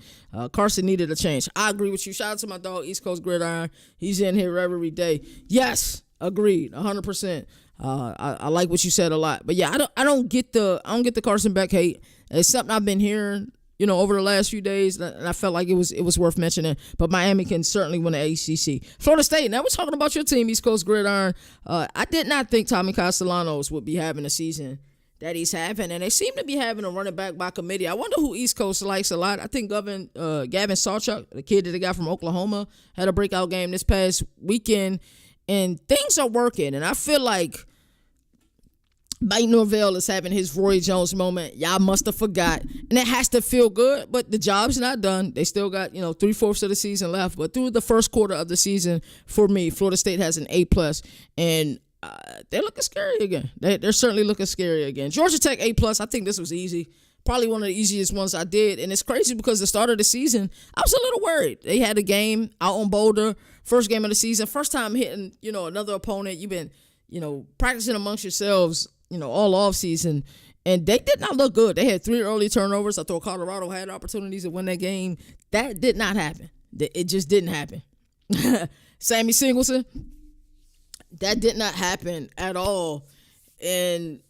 Carson needed a change. I agree with you. Shout out to my dog, East Coast Gridiron. He's in here every day. Yes, agreed, 100%. I like what you said a lot. But yeah, I don't get the Carson Beck hate. It's something I've been hearing, over the last few days, and I felt like it was worth mentioning. But Miami can certainly win the ACC. Florida State, now we're talking about your team, East Coast Gridiron. I did not think Tommy Castellanos would be having a season that he's having, and they seem to be having a running back by committee. I wonder who East Coast likes a lot. I think Gavin Sawchuk, the kid that they got from Oklahoma, had a breakout game this past weekend, and things are working, and I feel like Mike Norvell is having his Roy Jones moment. Y'all must have forgot. And it has to feel good, but the job's not done. They still got, 3/4 of the season left. But through the first quarter of the season, for me, Florida State has an A+. And they're looking scary again. They're certainly looking scary again. Georgia Tech A+. I think this was easy. Probably one of the easiest ones I did. And it's crazy because the start of the season, I was a little worried. They had a game out on Boulder. First game of the season. First time hitting, another opponent. You've been, practicing amongst yourselves, all off season, and they did not look good. They had 3 early turnovers. I thought Colorado had opportunities to win that game. That did not happen. It just didn't happen. Sammy Singleton, that did not happen at all. And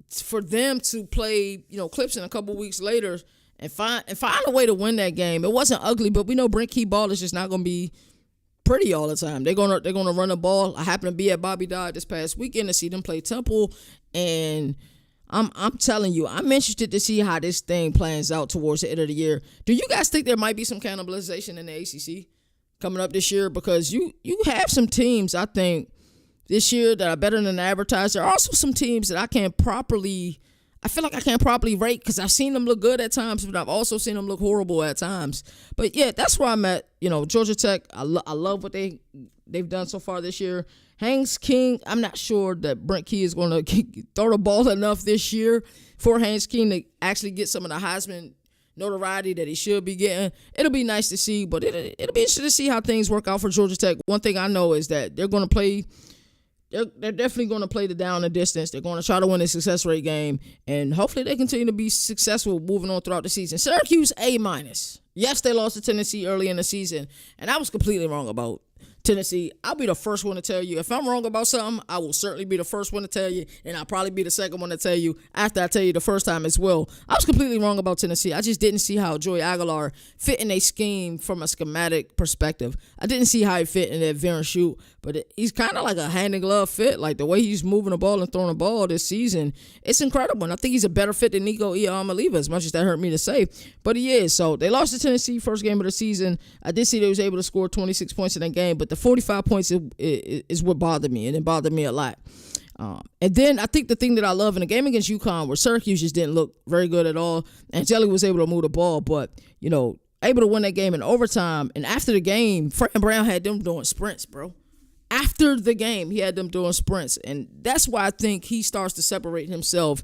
for them to play, Clemson a couple weeks later and find a way to win that game, it wasn't ugly, but we know Brent Key ball is just not going to be pretty all the time. They're gonna run the ball. I happened to be at Bobby Dodd this past weekend to see them play Temple, and I'm telling you, I'm interested to see how this thing plans out towards the end of the year. Do you guys think there might be some cannibalization in the ACC coming up this year? Because you have some teams, I think, this year that are better than the advertised. There are also some teams that I feel like I can't properly rate because I've seen them look good at times, but I've also seen them look horrible at times. But yeah, that's where I'm at. Georgia Tech, I love what they've done so far this year. Haynes King, I'm not sure that Brent Key is going to throw the ball enough this year for Haynes King to actually get some of the Heisman notoriety that he should be getting. It'll be nice to see, but it'll be interesting to see how things work out for Georgia Tech. One thing I know is that they're going to play. They're definitely going to play the down and distance. They're going to try to win a success rate game, and hopefully they continue to be successful moving on throughout the season. Syracuse A-. Yes, they lost to Tennessee early in the season, and I was completely wrong about Tennessee. I'll be the first one to tell you. If I'm wrong about something, I will certainly be the first one to tell you, and I'll probably be the second one to tell you after I tell you the first time as well. I was completely wrong about Tennessee. I just didn't see how Joey Aguilar fit in a scheme from a schematic perspective. I didn't see how he fit in that veer and shoot, but he's kind of like a hand-in-glove fit. Like the way he's moving the ball and throwing the ball this season, it's incredible. And I think he's a better fit than Nico Iamaleava, as much as that hurt me to say. But he is. So they lost to Tennessee first game of the season. I did see they was able to score 26 points in that game, but the 45 points is what bothered me, and it bothered me a lot. And then I think the thing that I love in the game against UConn, where Syracuse just didn't look very good at all, and Jelly was able to move the ball, but, able to win that game in overtime. And after the game, Fran Brown had them doing sprints, bro. After the game, he had them doing sprints. And that's why I think he starts to separate himself.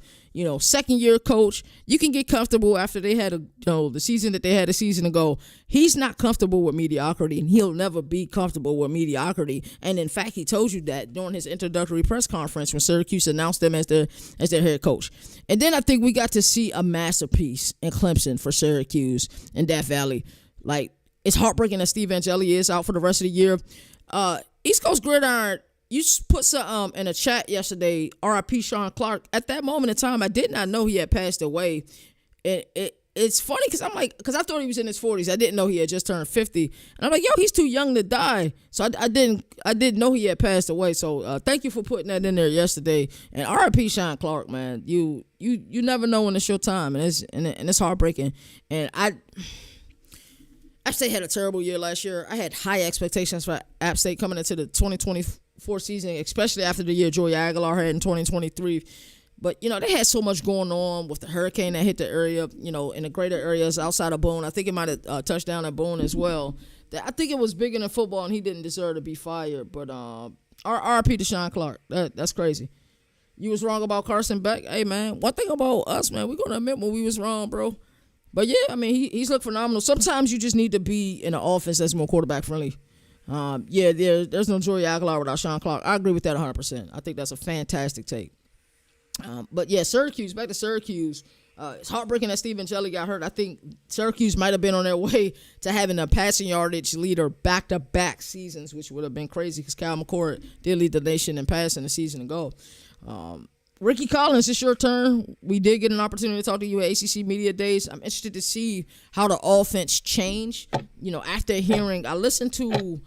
Second-year coach, you can get comfortable after they had the season that they had a season ago. He's not comfortable with mediocrity, and he'll never be comfortable with mediocrity. And, in fact, he told you that during his introductory press conference when Syracuse announced him as their head coach. And then I think we got to see a masterpiece in Clemson for Syracuse in Death Valley. Like, it's heartbreaking that Steve Angeli is out for the rest of the year. East Coast Gridiron, you put some in a chat yesterday, R.I.P. Sean Clark. At that moment in time, I did not know he had passed away. It's funny because I thought he was in his 40s. I didn't know he had just turned 50. And I'm like, yo, he's too young to die. So I didn't know he had passed away. So thank you for putting that in there yesterday. And R.I.P. Sean Clark, man. You never know when it's your time, and it's heartbreaking. And App State had a terrible year last year. I had high expectations for App State coming into the 2024 season, especially after the year Joey Aguilar had in 2023. But, they had so much going on with the hurricane that hit the area, in the greater areas outside of Boone. I think it might have touched down at Boone as well. I think it was bigger than football, and he didn't deserve to be fired. But RP to Sean Clark. That's crazy. You was wrong about Carson Beck. Hey, man, one thing about us, man, we're going to admit when we was wrong, bro. But, yeah, I mean, he's looked phenomenal. Sometimes you just need to be in an offense that's more quarterback-friendly. There's no Joey Aguilar without Sean Clark. I agree with that 100%. I think that's a fantastic take. But yeah, Syracuse, back to Syracuse. It's heartbreaking that Stephen Jelly got hurt. I think Syracuse might have been on their way to having a passing yardage leader back-to-back seasons, which would have been crazy because Kyle McCord did lead the nation in passing a season ago. Ricky Collins, it's your turn. We did get an opportunity to talk to you at ACC Media Days. I'm interested to see how the offense changed. After hearing, I listened to,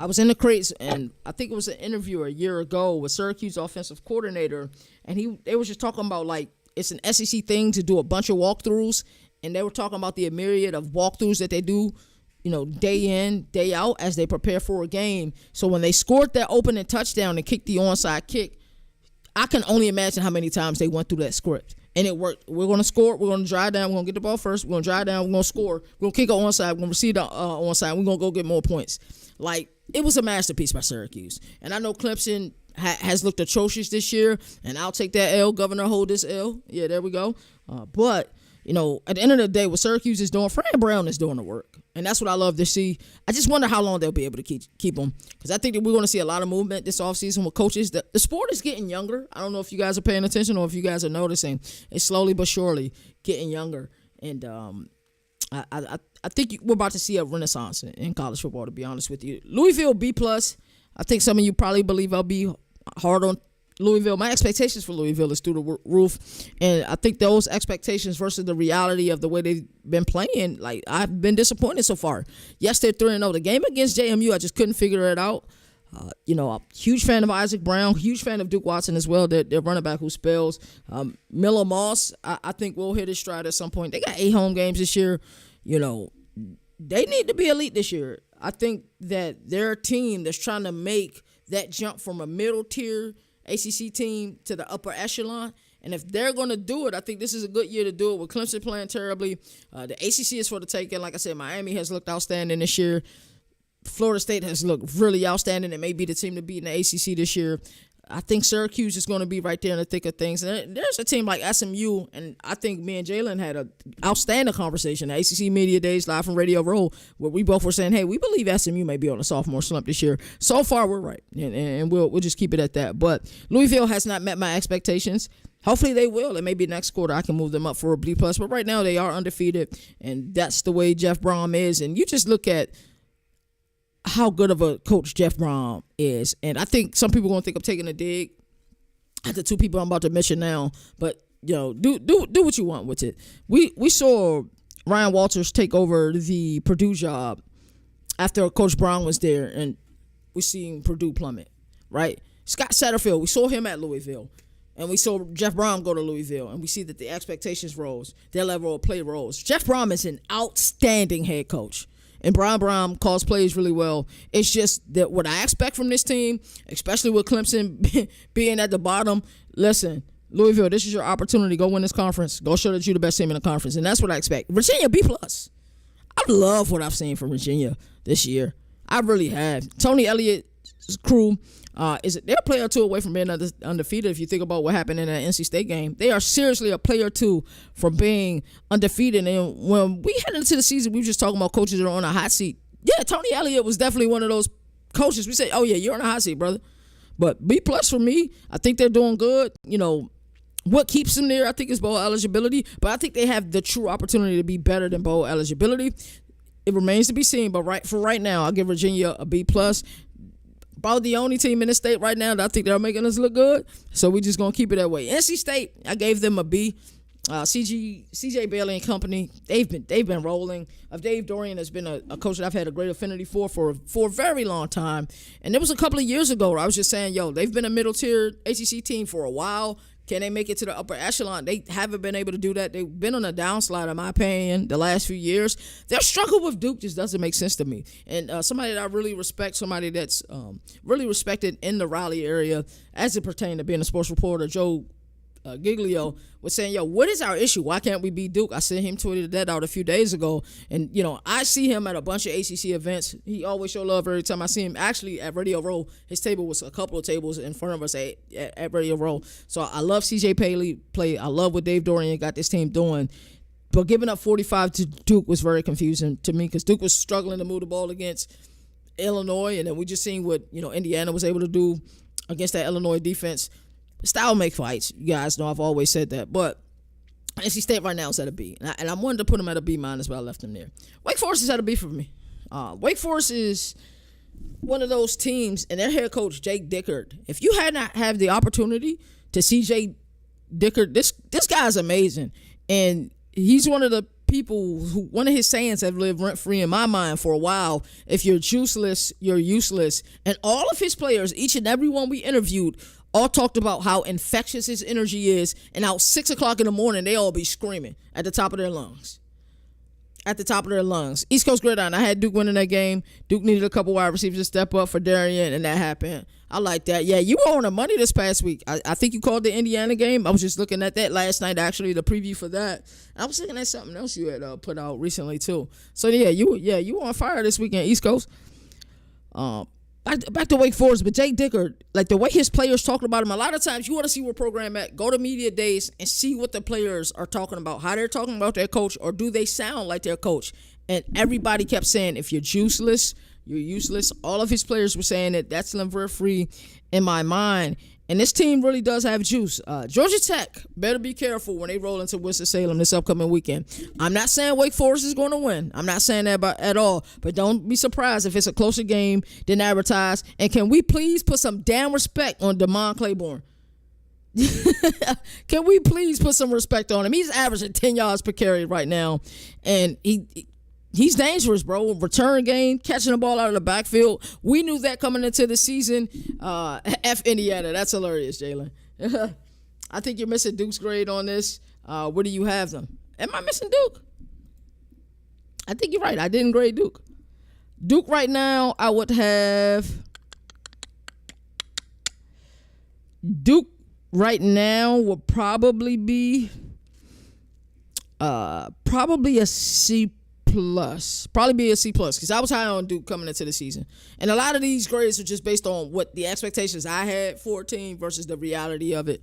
I was in the crates, and I think it was an interview a year ago with Syracuse offensive coordinator, and they was just talking about, like, it's an SEC thing to do a bunch of walkthroughs, and they were talking about the myriad of walkthroughs that they do, day in, day out as they prepare for a game. So when they scored that opening touchdown and kicked the onside kick, I can only imagine how many times they went through that script. And it worked. We're going to score. We're going to drive down. We're going to get the ball first. We're going to drive down. We're going to score. We're going to kick it onside. We're going to receive the onside. We're going to go get more points. Like, it was a masterpiece by Syracuse. And I know Clemson has looked atrocious this year, and I'll take that L. Governor, hold this L. Yeah, there we go. But, at the end of the day, what Syracuse is doing, Fran Brown is doing the work. And that's what I love to see. I just wonder how long they'll be able to keep them. Because I think that we're going to see a lot of movement this offseason with coaches. The sport is getting younger. I don't know if you guys are paying attention or if you guys are noticing. It's slowly but surely getting younger. And I think we're about to see a renaissance in college football, to be honest with you. Louisville, B+. I think some of you probably believe I'll be hard on Louisville. My expectations for Louisville is through the roof, and I think those expectations versus the reality of the way they've been playing, like, I've been disappointed so far. Yes, they're 3-0. The game against JMU, I just couldn't figure it out. I'm a huge fan of Isaac Brown, huge fan of Duke Watson as well, their running back who spells. Miller Moss, I think will hit his stride at some point. They got 8 home games this year. They need to be elite this year. I think that they're a team that's trying to make that jump from a middle tier ACC team to the upper echelon. And if they're going to do it, I think this is a good year to do it with Clemson playing terribly. The ACC is for the taking. Like I said, Miami has looked outstanding this year. Florida State has looked really outstanding. It may be the team to beat in the ACC this year. I think Syracuse is going to be right there in the thick of things. And there's a team like SMU, and I think me and Jalen had an outstanding conversation at ACC Media Days live from Radio Row, where we both were saying, hey, we believe SMU may be on a sophomore slump this year. So far, we're right, and we'll just keep it at that. But Louisville has not met my expectations. Hopefully they will, and maybe next quarter I can move them up for a B+. But right now they are undefeated, and that's the way Jeff Brom is. And you just look at how good of a coach Jeff Brom is. And I think some people are going to think I'm taking a dig at the two people I'm about to mention now. But, do what you want with it. We saw Ryan Walters take over the Purdue job after Coach Brown was there, and we seen Purdue plummet, right? Scott Satterfield, we saw him at Louisville. And we saw Jeff Brom go to Louisville, and we see that the expectations rose. Their level of play rose. Jeff Brom is an outstanding head coach. And Brian Brown calls plays really well. It's just that what I expect from this team, especially with Clemson being at the bottom, listen, Louisville, this is your opportunity. Go win this conference. Go show that you're the best team in the conference. And that's what I expect. Virginia, B+. I love what I've seen from Virginia this year. I really have. Tony Elliott's crew, they're a player or two away from being undefeated. If you think about what happened in that NC State game, they are seriously a player or two from being undefeated. And when we head into the season, we were just talking about coaches that are on a hot seat. Yeah, Tony Elliott was definitely one of those coaches. We say, oh yeah, you're on a hot seat, brother. But B+ for me, I think they're doing good. What keeps them there, I think, is bowl eligibility. But I think they have the true opportunity to be better than bowl eligibility. It remains to be seen. But for right now, I'll give Virginia a B+. About the only team in the state right now that I think they're making us look good. So we just going to keep it that way. NC State, I gave them a B. CJ Bailey and company, they've been rolling. Dave Dorian has been a coach that I've had a great affinity for a very long time. And there was a couple of years ago where I was just saying, they've been a middle-tier ACC team for a while. Can they make it to the upper echelon? They haven't been able to do that. They've been on a downslide, in my opinion, the last few years. Their struggle with Duke just doesn't make sense to me. And somebody that I really respect, somebody that's really respected in the Raleigh area as it pertains to being a sports reporter, Joe Giglio, was saying, what is our issue? Why can't we beat Duke? I seen him tweeted that out a few days ago. And, I see him at a bunch of ACC events. He always show love every time I see him. Actually, at Radio Row, his table was a couple of tables in front of us at Radio Row. So I love CJ Bailey play. I love what Dave Dorian got this team doing. But giving up 45 to Duke was very confusing to me because Duke was struggling to move the ball against Illinois, and then we just seen what Indiana was able to do against that Illinois defense. Style make fights. You guys know I've always said that, but NC State right now is at a B, and I wanted to put them at a B minus, but I left them there. Wake Forest is at a B for me. Wake Forest is one of those teams, and their head coach Jake Dickert. If you had not had the opportunity to see Jake Dickert, this guy's amazing, and he's one of the people who, one of his sayings have lived rent free in my mind for a while. If you're juiceless, you're useless. And all of his players, each and every one we interviewed, all talked about how infectious his energy is, and how 6 o'clock in the morning they all be screaming at the top of their lungs. At the top of their lungs. East Coast Gridiron, I had Duke winning that game. Duke needed a couple wide receivers to step up for Darian, and that happened. I like that. Yeah, you were on the money this past week. I think you called the Indiana game. I was just looking at that last night, actually, the preview for that. I was looking at something else you had put out recently, too. So, yeah, you were on fire this weekend, East Coast. Back to Wake Forest, but Jake Dickert, like the way his players talking about him, a lot of times you want to see where program at, go to media days and see what the players are talking about, how they're talking about their coach, or do they sound like their coach? And everybody kept saying, if you're juiceless, you're useless. All of his players were saying it. That's rent free in my mind. And this team really does have juice. Georgia Tech better be careful when they roll into Winston-Salem this upcoming weekend. I'm not saying Wake Forest is going to win. I'm not saying that at all. But don't be surprised if it's a closer game than advertised. And can we please put some damn respect on Damon Claiborne? Can we please put some respect on him? He's averaging 10 yards per carry right now. And he's dangerous, bro. Return game, catching the ball out of the backfield. We knew that coming into the season. F Indiana. That's hilarious, Jalen. I think you're missing Duke's grade on this. Where do you have them? Am I missing Duke? I think you're right. I didn't grade Duke. Duke right now, I would have Duke right now would probably be probably a C+. Probably be a C+, because I was high on Duke coming into the season. And a lot of these grades are just based on what the expectations I had for a team versus the reality of it.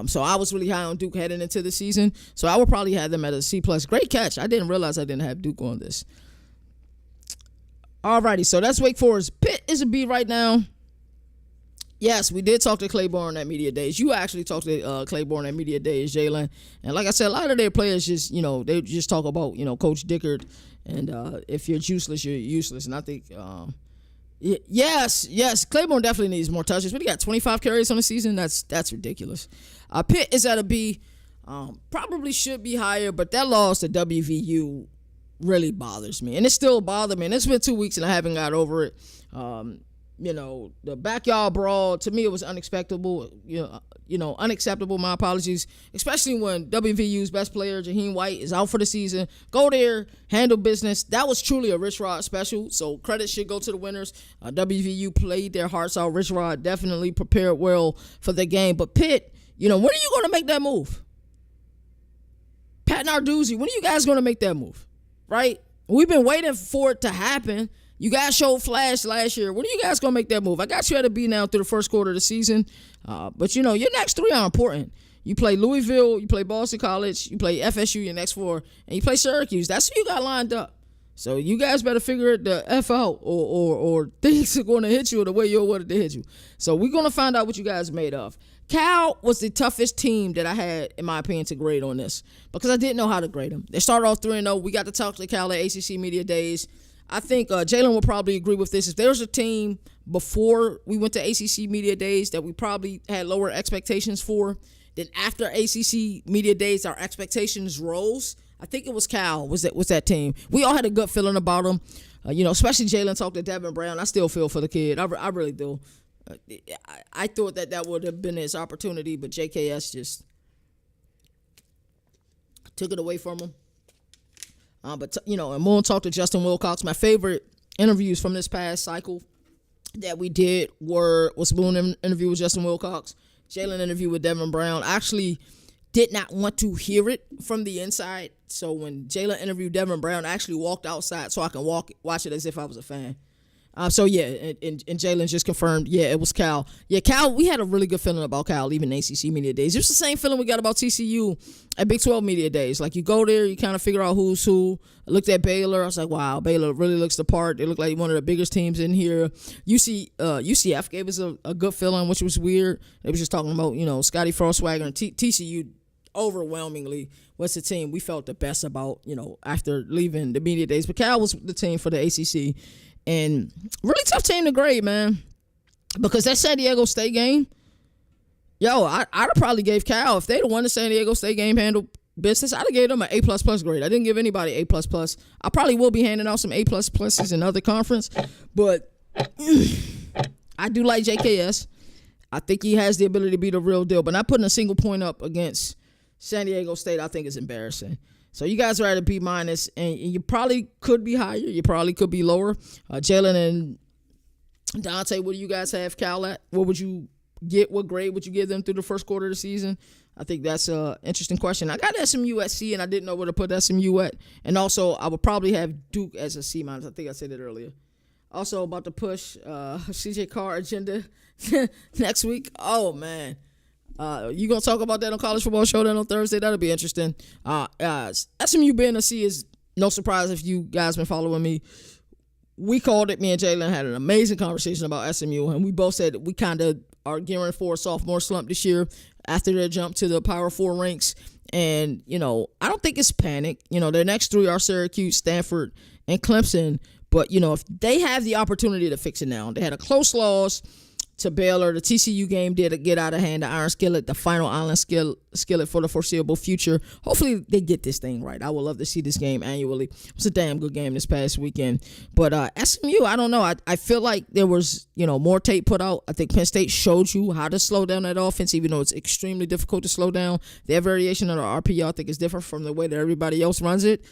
So I was really high on Duke heading into the season. So I would probably have them at a C+. Great catch. I didn't realize I didn't have Duke on this. Alrighty, so that's Wake Forest. Pitt is a B right now. Yes, we did talk to Claiborne at Media Days. You actually talked to Claiborne at Media Days, Jalen. And like I said, a lot of their players just, they just talk about, Coach Dickert. And if you're juiceless, you're useless. And I think, yes, Claiborne definitely needs more touches. But he got 25 carries on the season. That's ridiculous. Pitt is at a B. Probably should be higher, but that loss to WVU really bothers me. And it still bothers me. And it's been 2 weeks and I haven't got over it. The backyard brawl, to me, it was unacceptable. Unacceptable. My apologies. Especially when WVU's best player, Jaheim White, is out for the season. Go there, handle business. That was truly a Rich Rod special. So credit should go to the winners. WVU played their hearts out. Rich Rod definitely prepared well for the game. But Pitt, when are you going to make that move? Pat Narduzzi, when are you guys going to make that move? Right? We've been waiting for it to happen. You guys showed flash last year. When are you guys going to make that move? I got you at a B now through the first quarter of the season. But, your next three are important. You play Louisville, you play Boston College, you play FSU your next four, and you play Syracuse. That's who you got lined up. So you guys better figure it the F out or things are going to hit you the way you wanted to hit you. So we're going to find out what you guys made of. Cal was the toughest team that I had, in my opinion, to grade on this because I didn't know how to grade them. They started off 3-0. We got to talk to Cal at ACC Media Days. I think Jalen will probably agree with this. If there's a team before we went to ACC Media Days that we probably had lower expectations for, then after ACC Media Days, our expectations rose. I think it was Cal was that team. We all had a gut feeling about them. Especially Jalen talked to Devin Brown. I still feel for the kid. I really do. I thought that would have been his opportunity, but JKS just took it away from him. And we'll talk to Justin Wilcox. My favorite interviews from this past cycle that we did was Boone interview with Justin Wilcox, Jalen interview with Devin Brown. I actually did not want to hear it from the inside. So when Jalen interviewed Devin Brown, I actually walked outside so I can watch it as if I was a fan. So yeah, and Jalen just confirmed. Yeah, it was Cal. Yeah, Cal. We had a really good feeling about Cal leaving ACC media days. It's the same feeling we got about TCU at Big 12 media days. Like you go there, you kind of figure out who's who. I looked at Baylor. I was like, wow, Baylor really looks the part. They look like one of the biggest teams in here. UCF gave us a good feeling, which was weird. They was just talking about Scotty Frostwagger and TCU. Overwhelmingly was the team we felt the best about, after leaving the media days. But Cal was the team for the ACC. And really tough team to grade, man. Because that San Diego State game, I'd have probably gave Cal, if they'd have won the San Diego State game, handled business, I'd have gave them an A++ grade. I didn't give anybody A++. I probably will be handing out some A++s in other conference. But I do like JKS. I think he has the ability to be the real deal. But not putting a single point up against San Diego State, I think is embarrassing. So you guys are at a B-, and you probably could be higher. You probably could be lower. Jalen and Dante, what do you guys have Cal at? What would you get? What grade would you give them through the first quarter of the season? I think that's an interesting question. I got SMU at C, and I didn't know where to put SMU at. And also, I would probably have Duke as a C-. I think I said it earlier. Also, about to push CJ Carr agenda next week. Oh, man. You gonna talk about that on College Football Showdown on Thursday? That'll be interesting. SMU being a C is no surprise if you guys been following me. We called it. Me and Jalen had an amazing conversation about SMU, and we both said we kind of are gearing for a sophomore slump this year after their jump to the Power 4 ranks. And I don't think it's panic. Their next three are Syracuse, Stanford, and Clemson. But if they have the opportunity to fix it now, they had a close loss to Baylor. The TCU game did get out of hand. The Iron Skillet, the final Island Skillet for the foreseeable future. Hopefully they get this thing right. I would love to see this game annually. It was a damn good game this past weekend. But SMU, I don't know. I feel like there was, more tape put out. I think Penn State showed you how to slow down that offense, even though it's extremely difficult to slow down. Their variation of the RPO, I think, is different from the way that everybody else runs it.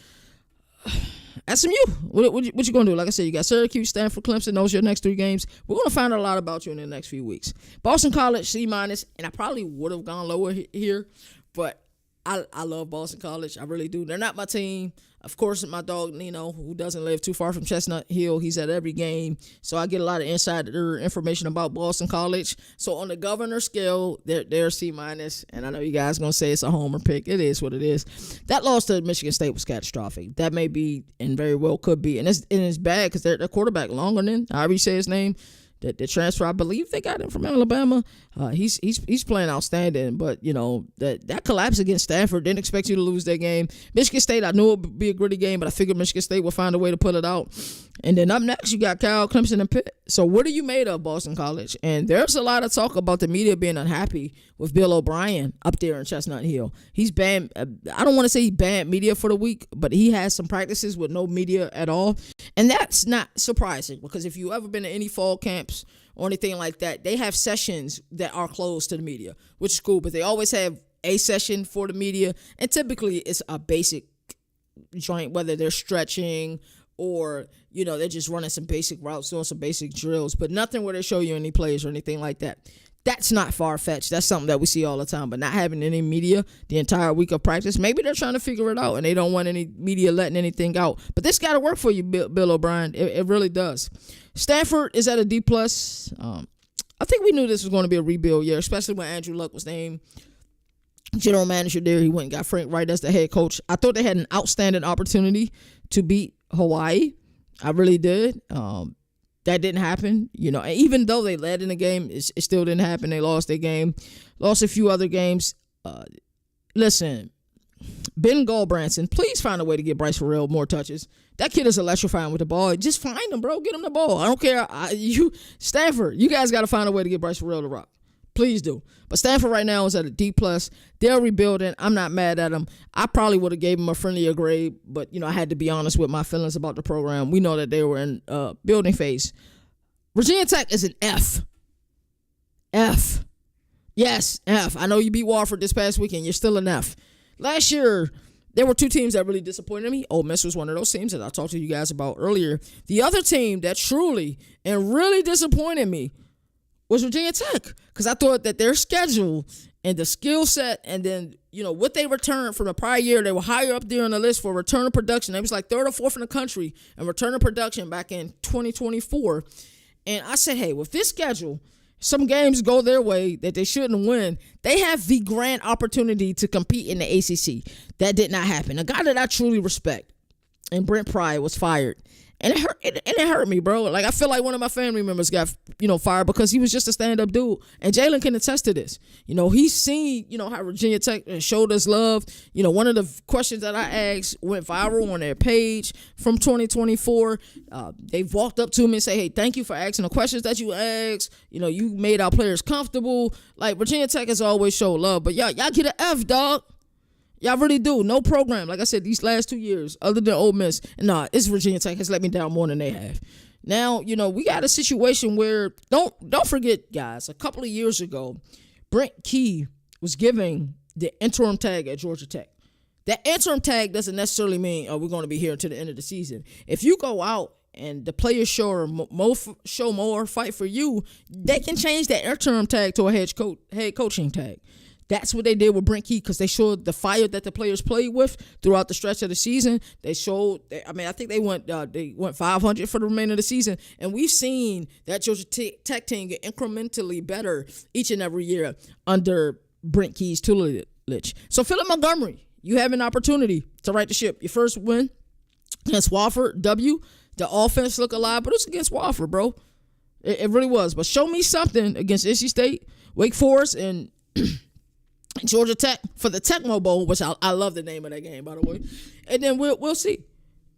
SMU, what you gonna do? Like I said, you got Syracuse, Stanford, Clemson. Those are your next three games. We're gonna find out a lot about you in the next few weeks. Boston College, C-, and I probably would have gone lower here, but I love Boston College. I really do. They're not my team. Of course, my dog Nino, who doesn't live too far from Chestnut Hill, he's at every game, so I get a lot of insider information about Boston College. So on the governor scale, they're C-, and I know you guys gonna say it's a homer pick. It is what it is. That loss to Michigan State was catastrophic. That may be and very well could be, and it's bad because their quarterback Longernon, however you say his name, the transfer, I believe they got him from Alabama. He's playing outstanding, but that collapse against Stanford, didn't expect you to lose that game. Michigan State, I knew it would be a gritty game, but I figured Michigan State would find a way to pull it out. And then up next, you got Cal, Clemson, and Pitt. So what are you made of, Boston College? And there's a lot of talk about the media being unhappy with Bill O'Brien up there in Chestnut Hill. He's banned. I don't want to say he banned media for the week, but he has some practices with no media at all. And that's not surprising because if you've ever been to any fall camps or anything like that, they have sessions that are closed to the media, which is cool, but they always have a session for the media, and typically it's a basic joint, whether they're stretching or they're just running some basic routes, doing some basic drills, but nothing where they show you any plays or anything like that. That's not far-fetched. That's something that we see all the time. But not having any media the entire week of practice, maybe they're trying to figure it out, and they don't want any media letting anything out. But this got to work for you, Bill O'Brien. It really does. Stanford is at a D+. I think we knew this was going to be a rebuild year, especially when Andrew Luck was named general manager there. He went and got Frank Wright as the head coach. I thought they had an outstanding opportunity to beat Hawaii. I really did. That didn't happen, even though they led in the game, it still didn't happen. They lost their game, lost a few other games. Listen, Ben Gulbranson, please find a way to get Bryce Farrell more touches. That kid is electrifying with the ball. Just find him, bro. Get him the ball. I don't care. Stanford, you guys got to find a way to get Bryce Farrell to rock. Please do. But Stanford right now is at a D+. They're rebuilding. I'm not mad at them. I probably would have gave them a friendlier grade, but, I had to be honest with my feelings about the program. We know that they were in building phase. Virginia Tech is an F. F. Yes, F. I know you beat Wofford this past weekend. You're still an F. Last year, there were two teams that really disappointed me. Ole Miss was one of those teams that I talked to you guys about earlier. The other team that truly and really disappointed me was Virginia Tech, because I thought that their schedule and the skill set, and then, what they returned from the prior year, they were higher up there on the list for return of production. They was like third or fourth in the country in return of production back in 2024. And I said, hey, with this schedule, some games go their way that they shouldn't win. They have the grand opportunity to compete in the ACC. That did not happen. A guy that I truly respect, and Brent Pry, was fired. And it hurt me, bro. Like, I feel like one of my family members got, fired because he was just a stand-up dude. And Jalen can attest to this. He's seen, how Virginia Tech showed us love. One of the questions that I asked went viral on their page from 2024. They've walked up to me and say, hey, thank you for asking the questions that you asked. You made our players comfortable. Like, Virginia Tech has always showed love. But y'all get an F, dog. Y'all really do. No program. Like I said, these last 2 years, other than Ole Miss, it's Virginia Tech has let me down more than they have. Now, we got a situation where, don't forget, guys, a couple of years ago, Brent Key was giving the interim tag at Georgia Tech. That interim tag doesn't necessarily mean, we're going to be here until the end of the season. If you go out and the players show more fight for you, they can change that interim tag to a head coaching tag. That's what they did with Brent Key, because they showed the fire that the players played with throughout the stretch of the season. They showed, I think they went 500 for the remainder of the season. And we've seen that Georgia Tech team get incrementally better each and every year under Brent Key's tutelage. So Philip Montgomery, you have an opportunity to right the ship. Your first win against Wofford, W. The offense looked alive, but it's against Wofford, bro. It really was. But show me something against NC State, Wake Forest, and Georgia Tech for the Tecmo Bowl, which I love the name of that game, by the way. And then we'll see.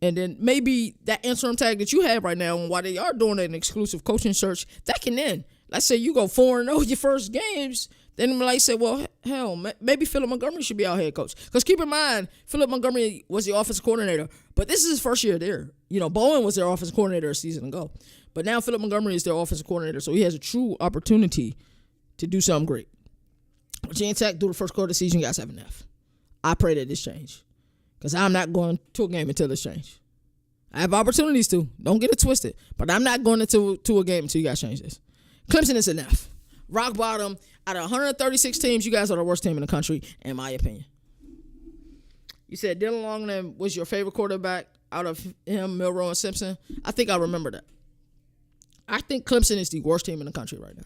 And then maybe that interim tag that you have right now, and while they are doing an exclusive coaching search, that can end. Let's say you go 4-0 your first games, then like say, well, hell, maybe Philip Montgomery should be our head coach. Because keep in mind, Philip Montgomery was the offensive coordinator, but this is his first year there. Bowen was their offensive coordinator a season ago. But now Philip Montgomery is their offensive coordinator, so he has a true opportunity to do something great. Virginia Tech, through the first quarter of the season, you guys have an F. I pray that this change, because I'm not going to a game until this change. I have opportunities to. Don't get it twisted. But I'm not going into a game until you guys change this. Clemson is an F. Rock bottom. Out of 136 teams, you guys are the worst team in the country, in my opinion. You said Dylan Longman was your favorite quarterback out of him, Milroe, and Simpson. I think I remember that. I think Clemson is the worst team in the country right now.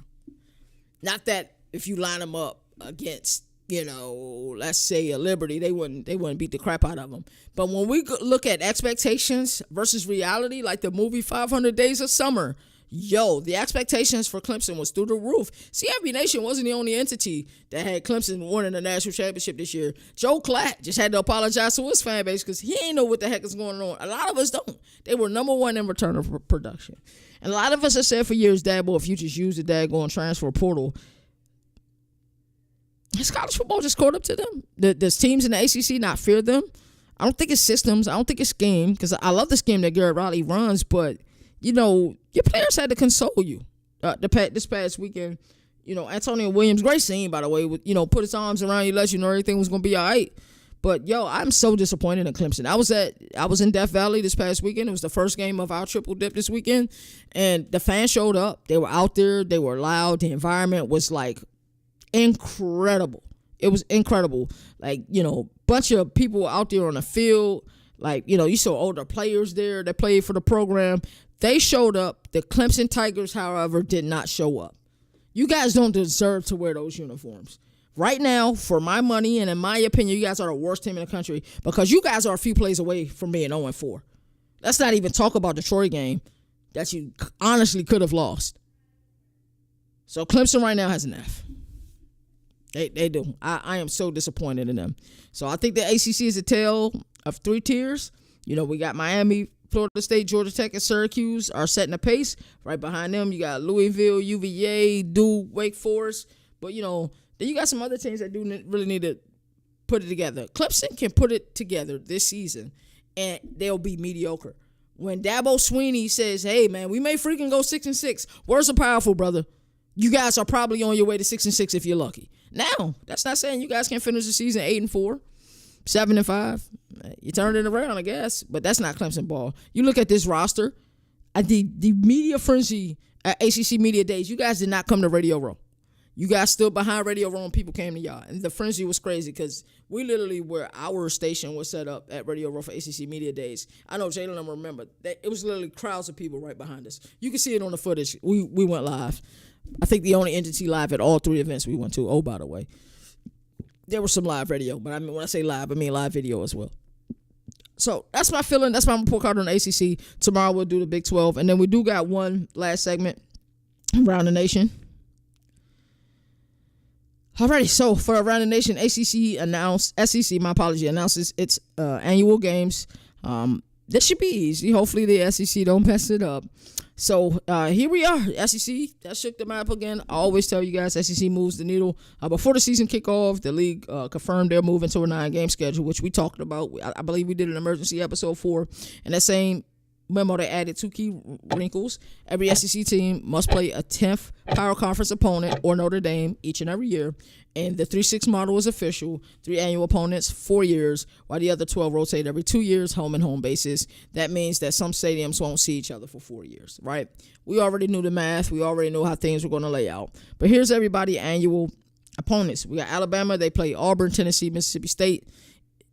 Not that if you line them up against, let's say a Liberty, they wouldn't beat the crap out of them. But when we look at expectations versus reality, like the movie 500 Days of Summer, the expectations for Clemson was through the roof. CFB Nation wasn't the only entity that had Clemson winning the national championship this year. Joe Klatt just had to apologize to his fan base because he ain't know what the heck is going on. A lot of us don't. They were number one in return of production. And a lot of us have said for years, Dabo, if you just use the daggone transfer portal, has college football just caught up to them? Does teams in the ACC not fear them? I don't think it's systems. I don't think it's scheme, because I love the scheme that Garrett Riley runs, but, your players had to console you this past weekend. Antonio Williams, great scene, by the way, with, put his arms around you, let you know everything was going to be all right. But, I'm so disappointed in Clemson. I was in Death Valley this past weekend. It was the first game of our triple dip this weekend, and the fans showed up. They were out there. They were loud. The environment was, incredible. It was incredible. Bunch of people out there on the field. You saw older players there that played for the program. They showed up. The Clemson Tigers, however, did not show up. You guys don't deserve to wear those uniforms. Right now, for my money and in my opinion, you guys are the worst team in the country, because you guys are a few plays away from being 0-4. Let's not even talk about the Detroit game that you honestly could have lost. So Clemson right now has an F. They do. I am so disappointed in them. So I think the ACC is a tale of three tiers. We got Miami, Florida State, Georgia Tech, and Syracuse are setting the pace. Right behind them, you got Louisville, UVA, Duke, Wake Forest. But, then you got some other teams that do really need to put it together. Clemson can put it together this season, and they'll be mediocre. When Dabo Swinney says, hey, man, we may freaking go 6-6, words are powerful, brother. You guys are probably on your way to 6-6 if you're lucky. Now, that's not saying you guys can finish the season 8-4, 7-5. You turn it around, I guess, but that's not Clemson ball. You look at this roster, the media frenzy at ACC Media Days, you guys did not come to Radio Row. You guys stood behind Radio Row and people came to y'all. And the frenzy was crazy because we literally were, our station was set up at Radio Row for ACC Media Days. I know Jalen and remember that it was literally crowds of people right behind us. You can see it on the footage. We went live. I think the only entity live at all 3 events we went to. Oh, by the way, there was some live radio, but I mean, when I say live, I mean live video as well. So that's my feeling. That's my report card on the ACC. Tomorrow we'll do the Big 12. And then we do got one last segment around the nation. Alrighty, so for Around the Nation, SEC announces its annual games. This should be easy. Hopefully the SEC don't mess it up. So here we are, SEC. That shook the map again. I always tell you guys, SEC moves the needle. Before the season kickoff, the league confirmed they're moving to a 9-game schedule, which we talked about. I believe we did an emergency episode 4. And that same memo, they added 2 key wrinkles. Every SEC team must play a 10th Power Conference opponent or Notre Dame each and every year. And the 3-6 model is official. 3 annual opponents, 4 years, while the other 12 rotate every 2 years, home and home basis. That means that some stadiums won't see each other for 4 years, right? We already knew the math. We already knew how things were going to lay out. But here's everybody annual opponents. We got Alabama. They play Auburn, Tennessee, Mississippi State.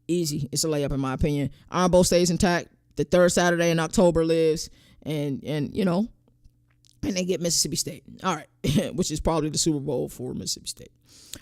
Easy. It's a layup in my opinion. Iron Bowl stays intact. The 3rd Saturday in October lives. And you know, and they get Mississippi State. All right, which is probably the Super Bowl for Mississippi State.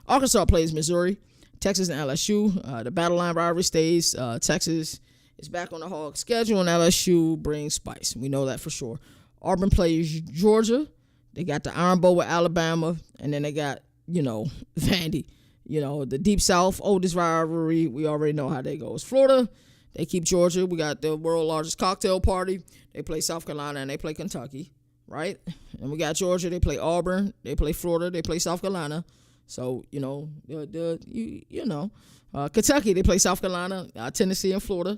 Arkansas plays Missouri, Texas, and LSU. The battle line rivalry stays. Texas is back on the Hog schedule, and LSU brings spice. We know that for sure. Auburn plays Georgia. They got the Iron Bowl with Alabama, and then they got, Vandy. The Deep South, oldest rivalry. We already know how that goes. Florida, they keep Georgia. We got the world's largest cocktail party. They play South Carolina, and they play Kentucky, right? And we got Georgia. They play Auburn. They play Florida. They play South Carolina. So, Kentucky, they play South Carolina, Tennessee, and Florida.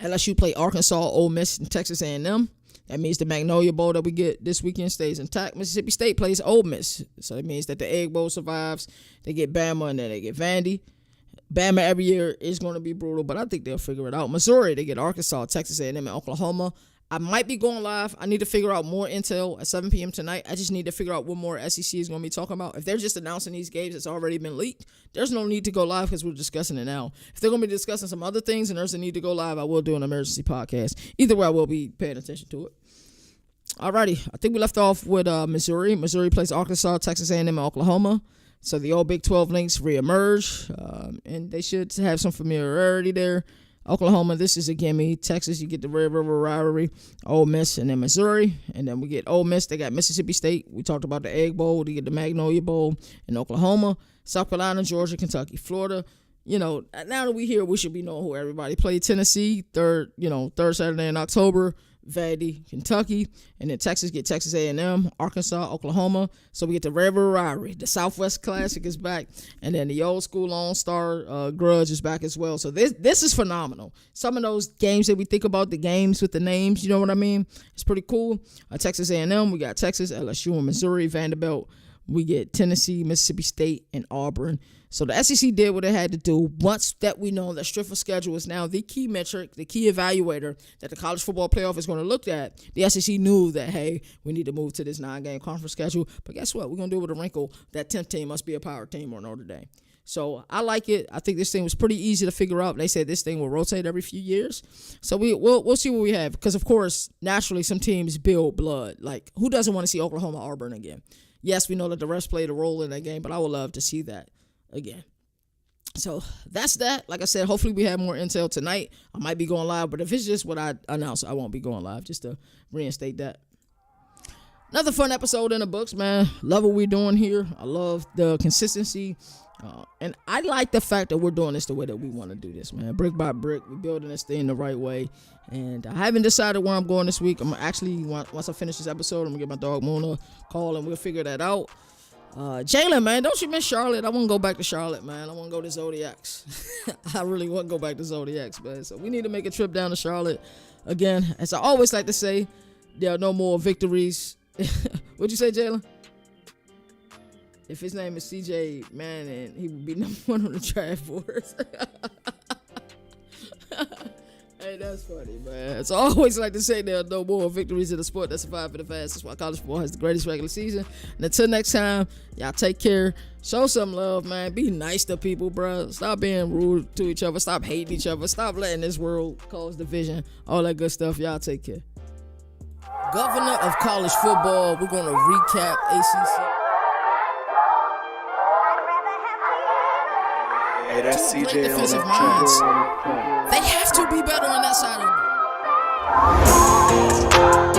LSU play Arkansas, Ole Miss, and Texas A&M. That means the Magnolia Bowl that we get this weekend stays intact. Mississippi State plays Ole Miss. So it means that the Egg Bowl survives. They get Bama, and then they get Vandy. Bama every year is going to be brutal, but I think they'll figure it out. Missouri, they get Arkansas, Texas A&M, and Oklahoma. I might be going live. I need to figure out more intel at 7 p.m. tonight. I just need to figure out what more SEC is going to be talking about. If they're just announcing these games that's already been leaked, there's no need to go live because we're discussing it now. If they're going to be discussing some other things and there's a need to go live, I will do an emergency podcast. Either way, I will be paying attention to it. Alrighty, I think we left off with Missouri. Missouri plays Arkansas, Texas A&M, and Oklahoma. So the old Big 12 links reemerge, and they should have some familiarity there. Oklahoma, this is a gimme. Texas, you get the Red River rivalry. Ole Miss, and then Missouri. And then we get Ole Miss. They got Mississippi State. We talked about the Egg Bowl. They get the Magnolia Bowl in Oklahoma. South Carolina, Georgia, Kentucky, Florida. Now that we here, we should be knowing who everybody played. Tennessee, third Saturday in October. Vandy, Kentucky, and then Texas get Texas A&M, Arkansas, Oklahoma. So we get the Rivalry rivalry. The Southwest Classic is back, and then the old school Lone Star Grudge is back as well. So this is phenomenal. Some of those games that we think about, the games with the names, you know what I mean? It's pretty cool. Texas A&M, we got Texas, LSU, and Missouri, Vanderbilt. We get Tennessee, Mississippi State, and Auburn. So the SEC did what it had to do. Once that we know that strength of schedule is now the key metric, the key evaluator that the college football playoff is going to look at, the SEC knew that, hey, we need to move to this 9-game conference schedule. But guess what? We're going to do it with a wrinkle. That 10th team must be a power team or Notre Dame. So I like it. I think this thing was pretty easy to figure out. They said this thing will rotate every few years. So we'll see what we have. Because, of course, naturally some teams build blood. Like, who doesn't want to see Oklahoma Auburn again? Yes, we know that the refs played a role in that game, but I would love to see that again. So that's that. Like I said, hopefully we have more intel tonight. I might be going live, but if it's just what I announced, I won't be going live, just to reinstate that. Another fun episode in the books, man. Love what we're doing here. I love the consistency. And I like the fact that we're doing this the way that we want to do this, man. Brick by brick, we're building this thing the right way. And I haven't decided where I'm going this week. I'm actually, once I finish this episode, I'm going to get my dog Mona a call and we'll figure that out. Jalen, man, don't you miss Charlotte? I want to go back to Charlotte, man. I want to go to Zodiacs. I really want to go back to Zodiacs, man. So we need to make a trip down to Charlotte. Again, as I always like to say, there are no more victories. What'd you say, Jalen? If his name is CJ Manning, he would be number 1 on the draft boards. Hey, Hey, that's funny, man. It's always like to say there are no more victories in the sport that survive for the fast. That's why college football has the greatest regular season. And until next time, y'all take care. Show some love, man. Be nice to people, bro. Stop being rude to each other. Stop hating each other. Stop letting this world cause division. All that good stuff. Y'all take care. Governor of college football. We're going to recap ACC. Hey, that's Two CJ great on defensive the minds. track. They have to be better on that side of the ball.